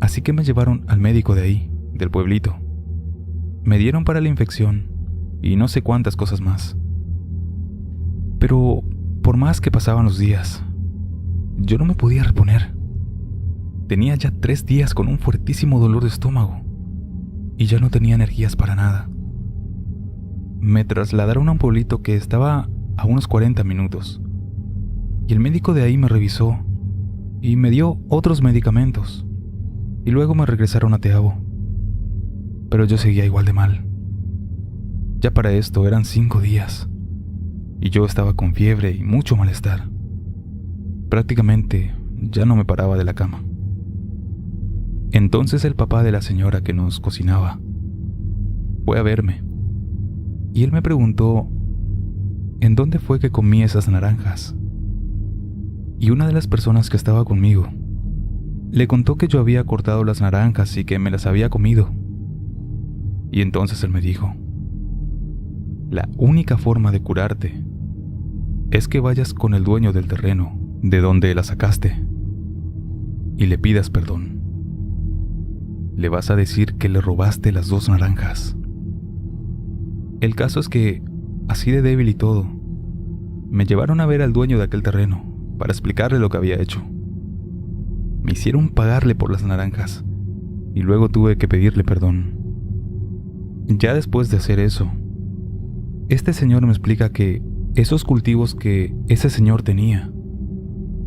S2: Así que me llevaron al médico de ahí, del pueblito. Me dieron para la infección y no sé cuántas cosas más. Pero por más que pasaban los días, yo no me podía reponer. Tenía ya 3 días con un fuertísimo dolor de estómago y ya no tenía energías para nada. Me trasladaron a un pueblito que estaba a unos 40 minutos y el médico de ahí me revisó y me dio otros medicamentos y luego me regresaron a Teabo. Pero yo seguía igual de mal. Ya para esto eran 5 días y yo estaba con fiebre y mucho malestar. Prácticamente ya no me paraba de la cama. Entonces el papá de la señora que nos cocinaba fue a verme y él me preguntó en dónde fue que comí esas naranjas. Y una de las personas que estaba conmigo le contó que yo había cortado las naranjas y que me las había comido. Y entonces él me dijo: la única forma de curarte es que vayas con el dueño del terreno de donde las sacaste y le pidas perdón. Le vas a decir que le robaste las 2 naranjas. El caso es que, así de débil y todo, me llevaron a ver al dueño de aquel terreno para explicarle lo que había hecho. Me hicieron pagarle por las naranjas y luego tuve que pedirle perdón. Ya después de hacer eso, este señor me explica que esos cultivos que ese señor tenía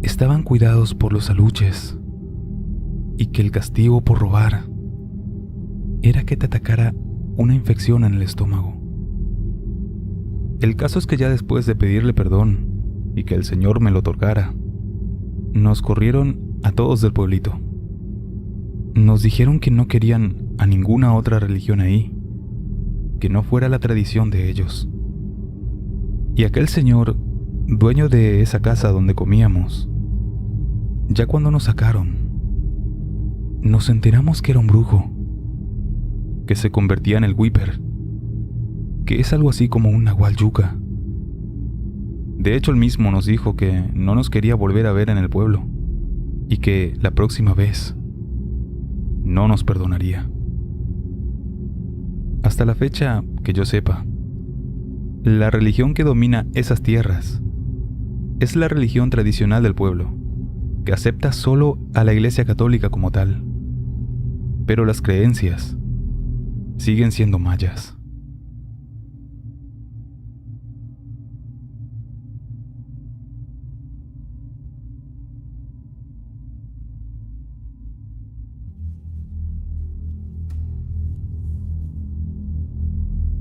S2: estaban cuidados por los aluches y que el castigo por robar era que te atacara una infección en el estómago. El caso es que ya después de pedirle perdón y que el señor me lo otorgara, nos corrieron a todos del pueblito. Nos dijeron que no querían a ninguna otra religión ahí, que no fuera la tradición de ellos. Y aquel señor, dueño de esa casa donde comíamos, ya cuando nos sacaron, nos enteramos que era un brujo, que se convertía en el Whipper, que es algo así como un nahual yuca. De hecho, él mismo nos dijo que no nos quería volver a ver en el pueblo y que la próxima vez no nos perdonaría. Hasta la fecha, que yo sepa, la religión que domina esas tierras es la religión tradicional del pueblo, que acepta solo a la Iglesia Católica como tal, pero las creencias siguen siendo mayas.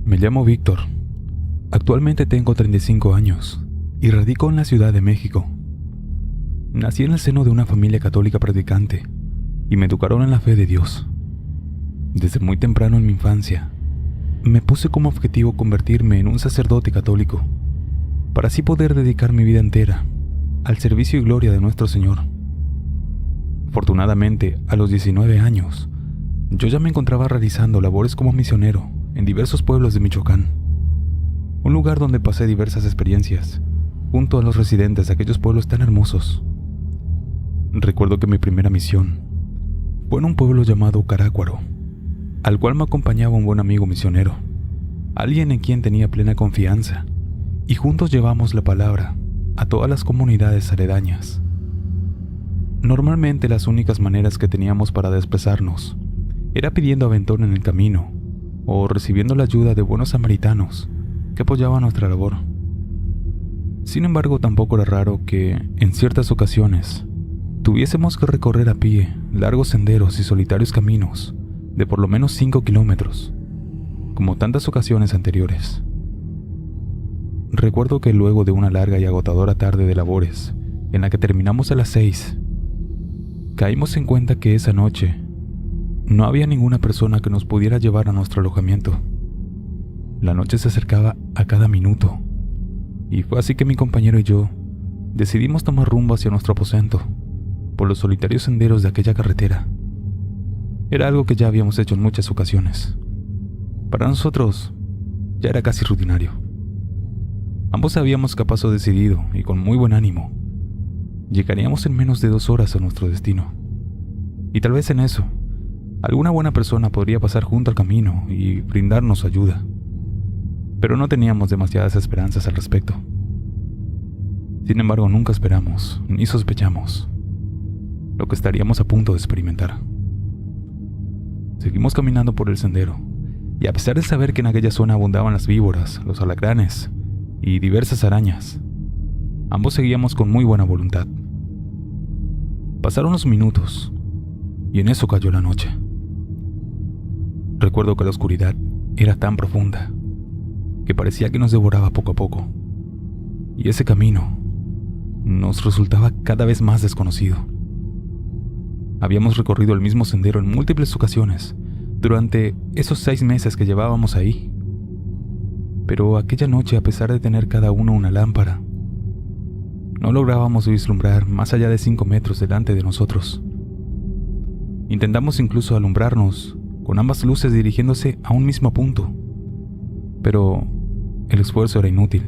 S2: Me llamo Víctor. Actualmente tengo 35 años y radico en la Ciudad de México. Nací en el seno de una familia católica practicante y me educaron en la fe de Dios. Desde muy temprano en mi infancia, me puse como objetivo convertirme en un sacerdote católico, para así poder dedicar mi vida entera al servicio y gloria de nuestro Señor. Afortunadamente, a los 19 años, yo ya me encontraba realizando labores como misionero en diversos pueblos de Michoacán, un lugar donde pasé diversas experiencias junto a los residentes de aquellos pueblos tan hermosos. Recuerdo que mi primera misión fue en un pueblo llamado Carácuaro, al cual me acompañaba un buen amigo misionero, alguien en quien tenía plena confianza, y juntos llevamos la palabra a todas las comunidades aledañas. Normalmente las únicas maneras que teníamos para desplazarnos era pidiendo aventón en el camino o recibiendo la ayuda de buenos samaritanos que apoyaban nuestra labor. Sin embargo, tampoco era raro que, en ciertas ocasiones, tuviésemos que recorrer a pie largos senderos y solitarios caminos de por lo menos 5 kilómetros, como tantas ocasiones anteriores. Recuerdo que luego de una larga y agotadora tarde de labores, en la que terminamos a las 6, caímos en cuenta que esa noche no había ninguna persona que nos pudiera llevar a nuestro alojamiento. La noche se acercaba a cada minuto, y fue así que mi compañero y yo decidimos tomar rumbo hacia nuestro aposento, por los solitarios senderos de aquella carretera. Era algo que ya habíamos hecho en muchas ocasiones. Para nosotros, ya era casi rutinario. Ambos sabíamos que a paso decidido y con muy buen ánimo, llegaríamos en menos de 2 horas a nuestro destino. Y tal vez en eso, alguna buena persona podría pasar junto al camino y brindarnos ayuda. Pero no teníamos demasiadas esperanzas al respecto. Sin embargo, nunca esperamos ni sospechamos lo que estaríamos a punto de experimentar. Seguimos caminando por el sendero, y a pesar de saber que en aquella zona abundaban las víboras, los alacranes y diversas arañas, ambos seguíamos con muy buena voluntad. Pasaron los minutos, y en eso cayó la noche. Recuerdo que la oscuridad era tan profunda que parecía que nos devoraba poco a poco, y ese camino nos resultaba cada vez más desconocido. Habíamos recorrido el mismo sendero en múltiples ocasiones durante esos 6 meses que llevábamos ahí, Pero aquella noche, a pesar de tener cada uno una lámpara, no lográbamos vislumbrar más allá de 5 metros delante de nosotros. Intentamos incluso alumbrarnos con ambas luces dirigiéndose a un mismo punto, pero el esfuerzo era inútil.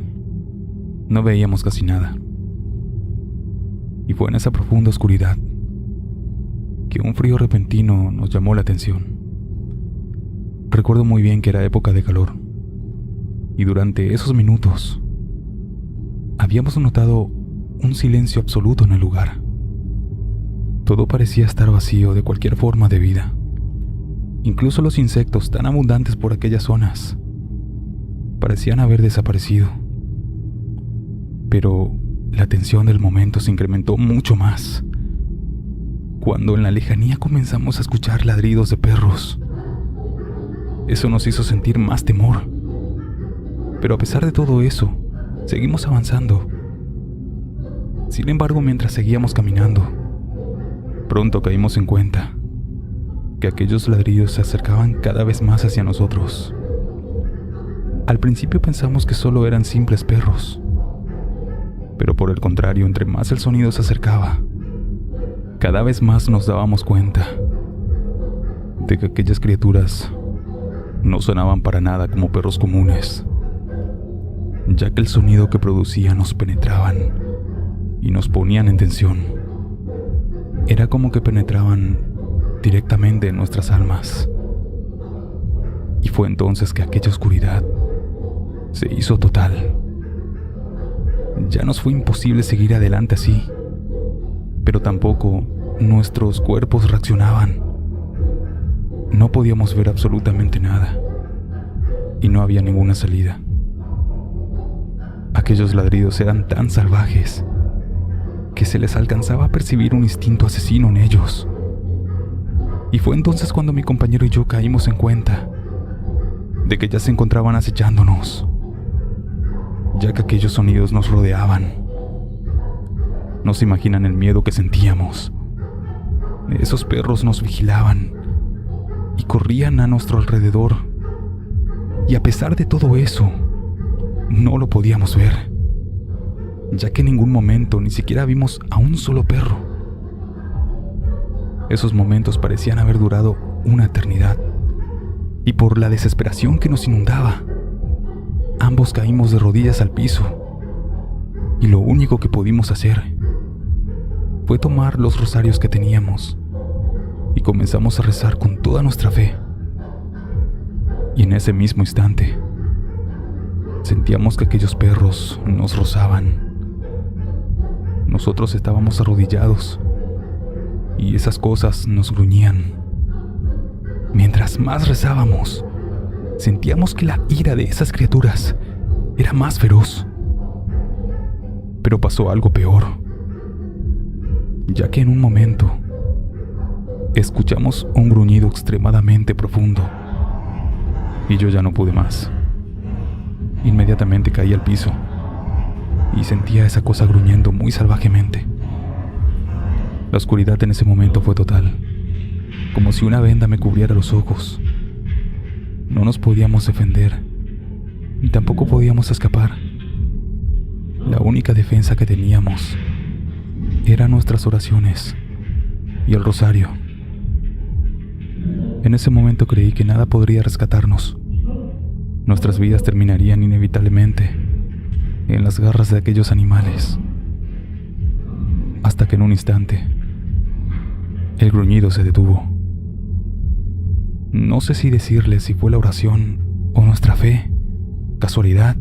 S2: No veíamos casi nada. Y fue en esa profunda oscuridad que un frío repentino nos llamó la atención. Recuerdo muy bien que era época de calor, y durante esos minutos habíamos notado un silencio absoluto en el lugar. Todo parecía estar vacío de cualquier forma de vida. Incluso los insectos tan abundantes por aquellas zonas parecían haber desaparecido. Pero la tensión del momento se incrementó mucho más cuando en la lejanía comenzamos a escuchar ladridos de perros. Eso nos hizo sentir más temor. Pero a pesar de todo eso, seguimos avanzando. Sin embargo, mientras seguíamos caminando, pronto caímos en cuenta que aquellos ladridos se acercaban cada vez más hacia nosotros. Al principio pensamos que solo eran simples perros, pero por el contrario, entre más el sonido se acercaba, cada vez más nos dábamos cuenta de que aquellas criaturas no sonaban para nada como perros comunes, ya que el sonido que producían nos penetraban y nos ponían en tensión. Era como que penetraban directamente en nuestras almas. Y fue entonces que aquella oscuridad se hizo total. Ya nos fue imposible seguir adelante así, pero tampoco nuestros cuerpos reaccionaban. No podíamos ver absolutamente nada y no había ninguna salida. Aquellos ladridos eran tan salvajes que se les alcanzaba a percibir un instinto asesino en ellos. Y fue entonces cuando mi compañero y yo caímos en cuenta de que ya se encontraban acechándonos, ya que aquellos sonidos nos rodeaban. No se imaginan el miedo que sentíamos. Esos perros nos vigilaban y corrían a nuestro alrededor. Y a pesar de todo eso, no lo podíamos ver, ya que en ningún momento ni siquiera vimos a un solo perro. Esos momentos parecían haber durado una eternidad, y por la desesperación que nos inundaba, ambos caímos de rodillas al piso, y lo único que pudimos hacer fue tomar los rosarios que teníamos y comenzamos a rezar con toda nuestra fe. Y en ese mismo instante sentíamos que aquellos perros nos rozaban. Nosotros estábamos arrodillados y esas cosas nos gruñían. Mientras más rezábamos, sentíamos que la ira de esas criaturas era más feroz. Pero pasó algo peor, ya que en un momento escuchamos un gruñido extremadamente profundo y yo ya no pude más. Inmediatamente caí al piso y sentía esa cosa gruñendo muy salvajemente. La oscuridad en ese momento fue total, como si una venda me cubriera los ojos. No nos podíamos defender, ni tampoco podíamos escapar. La única defensa que teníamos eran nuestras oraciones y el rosario. En ese momento creí que nada podría rescatarnos. Nuestras vidas terminarían inevitablemente en las garras de aquellos animales. Hasta que en un instante, el gruñido se detuvo. No sé si decirle si fue la oración o nuestra fe, casualidad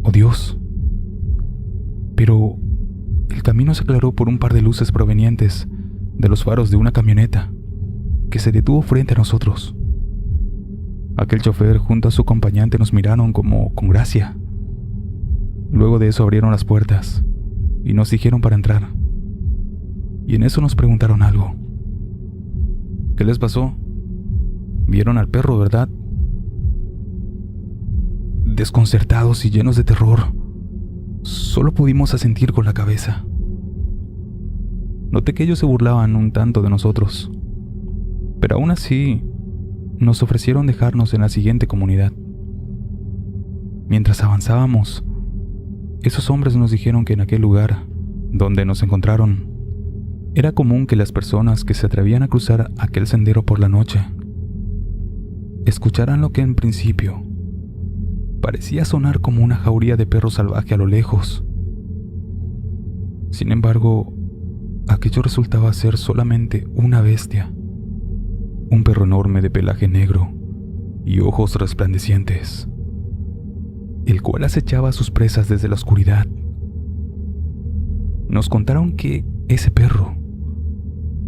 S2: o Dios. Pero el camino se aclaró por un par de luces provenientes de los faros de una camioneta que se detuvo frente a nosotros. Aquel chofer junto a su acompañante nos miraron como con gracia. Luego de eso abrieron las puertas y nos dijeron para entrar. Y en eso nos preguntaron algo. ¿Qué les pasó? Vieron al perro, ¿verdad? Desconcertados y llenos de terror, solo pudimos asentir con la cabeza. Noté que ellos se burlaban un tanto de nosotros, pero aún así nos ofrecieron dejarnos en la siguiente comunidad. Mientras avanzábamos, esos hombres nos dijeron que en aquel lugar donde nos encontraron era común que las personas que se atrevían a cruzar aquel sendero por la noche escucharan lo que en principio parecía sonar como una jauría de perro salvaje a lo lejos. Sin embargo, aquello resultaba ser solamente una bestia, un perro enorme de pelaje negro y ojos resplandecientes, el cual acechaba a sus presas desde la oscuridad. Nos contaron que ese perro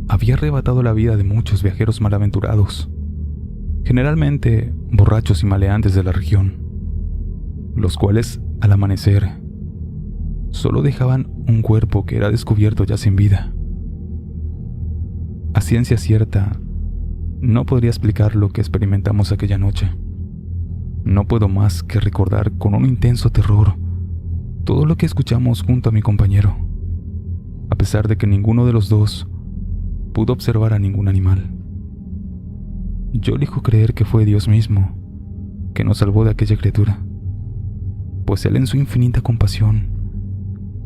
S2: había arrebatado la vida de muchos viajeros malaventurados, generalmente borrachos y maleantes de la región, los cuales, al amanecer, solo dejaban un cuerpo que era descubierto ya sin vida. A ciencia cierta, no podría explicar lo que experimentamos aquella noche. No puedo más que recordar con un intenso terror todo lo que escuchamos junto a mi compañero, a pesar de que ninguno de los dos pudo observar a ningún animal. Yo elijo creer que fue Dios mismo que nos salvó de aquella criatura, pues Él en su infinita compasión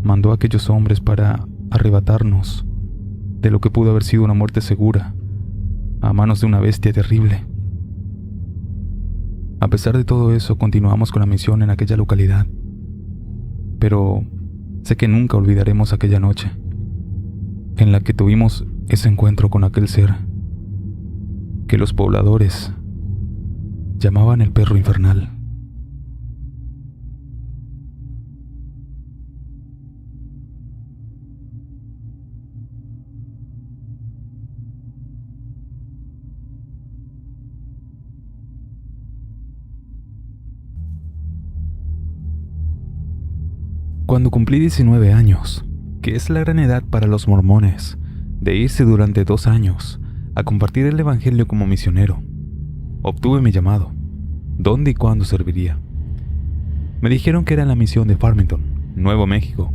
S2: mandó a aquellos hombres para arrebatarnos de lo que pudo haber sido una muerte segura a manos de una bestia terrible. A pesar de todo eso, continuamos con la misión en aquella localidad, pero sé que nunca olvidaremos aquella noche en la que tuvimos ese encuentro con aquel ser que los pobladores llamaban el perro infernal. Cuando cumplí 19 años, que es la gran edad para los mormones de irse durante 2 años a compartir el evangelio como misionero, obtuve mi llamado. ¿Dónde y cuándo serviría? Me dijeron que era en la misión de Farmington, Nuevo México.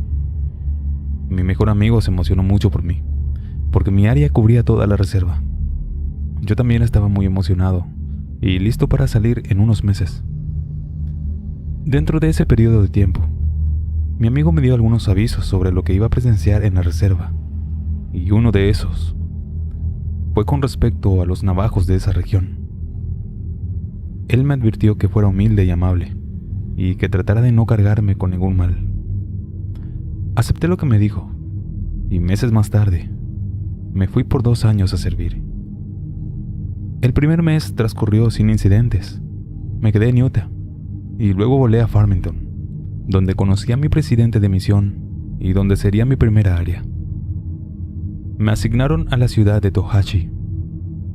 S2: Mi mejor amigo se emocionó mucho por mí, porque mi área cubría toda la reserva. Yo también estaba muy emocionado y listo para salir en unos meses. Dentro de ese periodo de tiempo, mi amigo me dio algunos avisos sobre lo que iba a presenciar en la reserva, y uno de esos fue con respecto a los navajos de esa región. Él me advirtió que fuera humilde y amable, y que tratara de no cargarme con ningún mal. Acepté lo que me dijo, y meses más tarde, me fui por 2 años a servir. El primer mes transcurrió sin incidentes. Me quedé en Utah, y luego volé a Farmington, donde conocí a mi presidente de misión y donde sería mi primera área. Me asignaron a la ciudad de Tohatchi,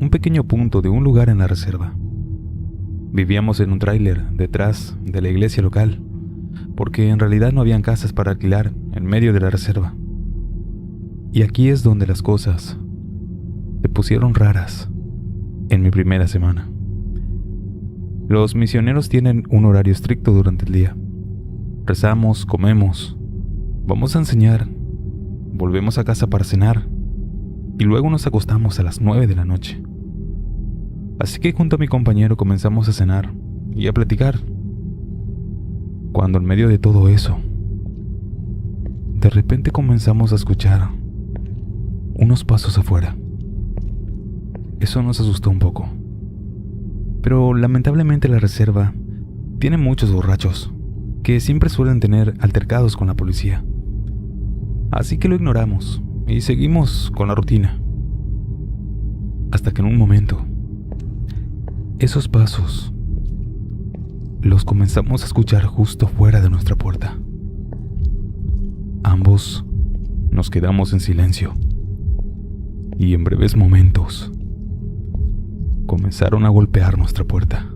S2: un pequeño punto de un lugar en la reserva. Vivíamos en un tráiler detrás de la iglesia local, porque en realidad no habían casas para alquilar en medio de la reserva. Y aquí es donde las cosas se pusieron raras en mi primera semana. Los misioneros tienen un horario estricto durante el día. Rezamos, comemos, vamos a enseñar, volvemos a casa para cenar y luego nos acostamos a las 9 de la noche. Así que junto a mi compañero comenzamos a cenar y a platicar, cuando en medio de todo eso, de repente comenzamos a escuchar unos pasos afuera. Eso nos asustó un poco, pero lamentablemente la reserva tiene muchos borrachos que siempre suelen tener altercados con la policía. Así que lo ignoramos y seguimos con la rutina. Hasta que en un momento, esos pasos los comenzamos a escuchar justo fuera de nuestra puerta. Ambos nos quedamos en silencio y en breves momentos comenzaron a golpear nuestra puerta.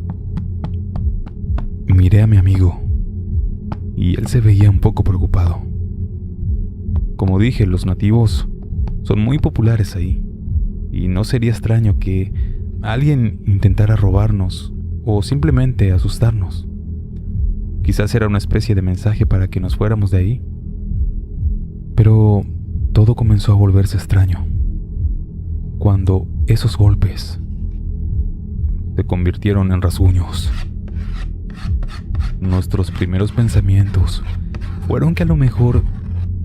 S2: Miré a mi amigo y él se veía un poco preocupado. Como dije, los nativos son muy populares ahí, y no sería extraño que alguien intentara robarnos o simplemente asustarnos. Quizás era una especie de mensaje para que nos fuéramos de ahí. Pero todo comenzó a volverse extraño cuando esos golpes se convirtieron en rasguños. Nuestros primeros pensamientos fueron que a lo mejor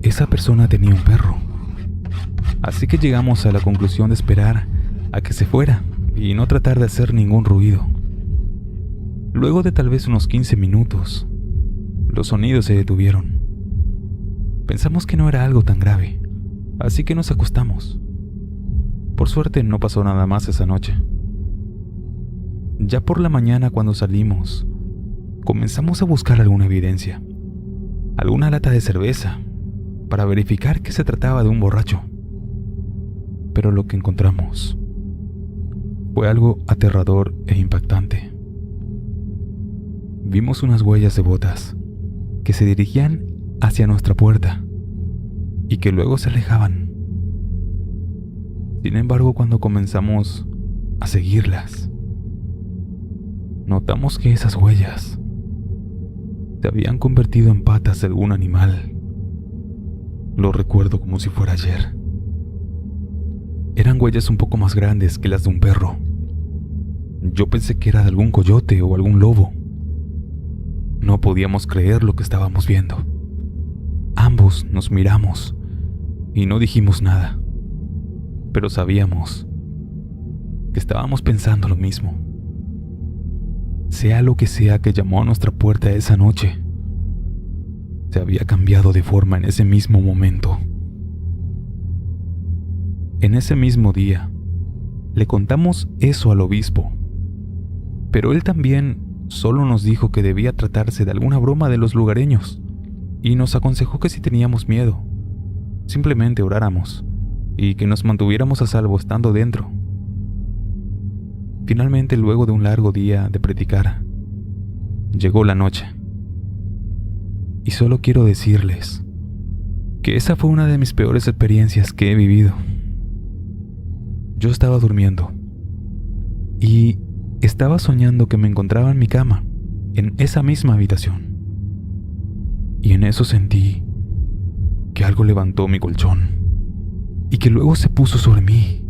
S2: esa persona tenía un perro. Así que llegamos a la conclusión de esperar a que se fuera y no tratar de hacer ningún ruido. Luego de tal vez unos 15 minutos, los sonidos se detuvieron. Pensamos que no era algo tan grave, así que nos acostamos. Por suerte no pasó nada más esa noche. Ya por la mañana, cuando salimos, comenzamos a buscar alguna evidencia, alguna lata de cerveza, para verificar que se trataba de un borracho. Pero lo que encontramos fue algo aterrador e impactante. Vimos unas huellas de botas que se dirigían hacia nuestra puerta y que luego se alejaban. Sin embargo, cuando comenzamos a seguirlas, notamos que esas huellas se habían convertido en patas de algún animal. Lo recuerdo como si fuera ayer. Eran huellas un poco más grandes que las de un perro. Yo pensé que era de algún coyote o algún lobo. No podíamos creer lo que estábamos viendo. Ambos nos miramos y no dijimos nada, pero sabíamos que estábamos pensando lo mismo. Sea lo que sea que llamó a nuestra puerta esa noche, se había cambiado de forma en ese mismo momento. En ese mismo día, le contamos eso al obispo, pero él también solo nos dijo que debía tratarse de alguna broma de los lugareños y nos aconsejó que si teníamos miedo, simplemente oráramos y que nos mantuviéramos a salvo estando dentro. Finalmente, luego de un largo día de predicar, llegó la noche. Y solo quiero decirles que esa fue una de mis peores experiencias que he vivido. Yo estaba durmiendo y estaba soñando que me encontraba en mi cama, en esa misma habitación. Y en eso sentí que algo levantó mi colchón y que luego se puso sobre mí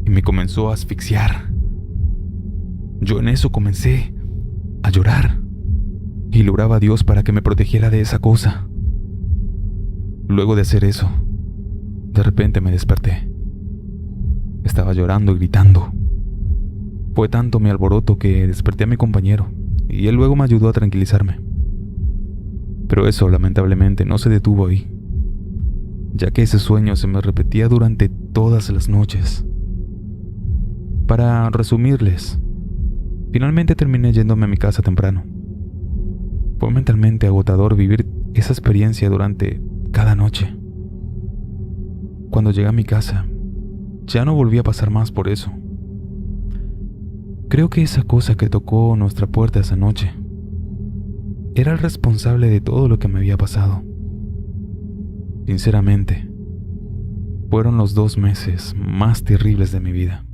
S2: y me comenzó a asfixiar. Yo en eso comencé a llorar y le oraba a Dios para que me protegiera de esa cosa. Luego de hacer eso, de repente me desperté. Estaba llorando y gritando. Fue tanto mi alboroto que desperté a mi compañero y él luego me ayudó a tranquilizarme. Pero eso lamentablemente no se detuvo ahí, ya que ese sueño se me repetía durante todas las noches. Para resumirles, finalmente terminé yéndome a mi casa temprano. Fue mentalmente agotador vivir esa experiencia durante cada noche. Cuando llegué a mi casa, ya no volví a pasar más por eso. Creo que esa cosa que tocó nuestra puerta esa noche era el responsable de todo lo que me había pasado. Sinceramente, fueron los 2 meses más terribles de mi vida.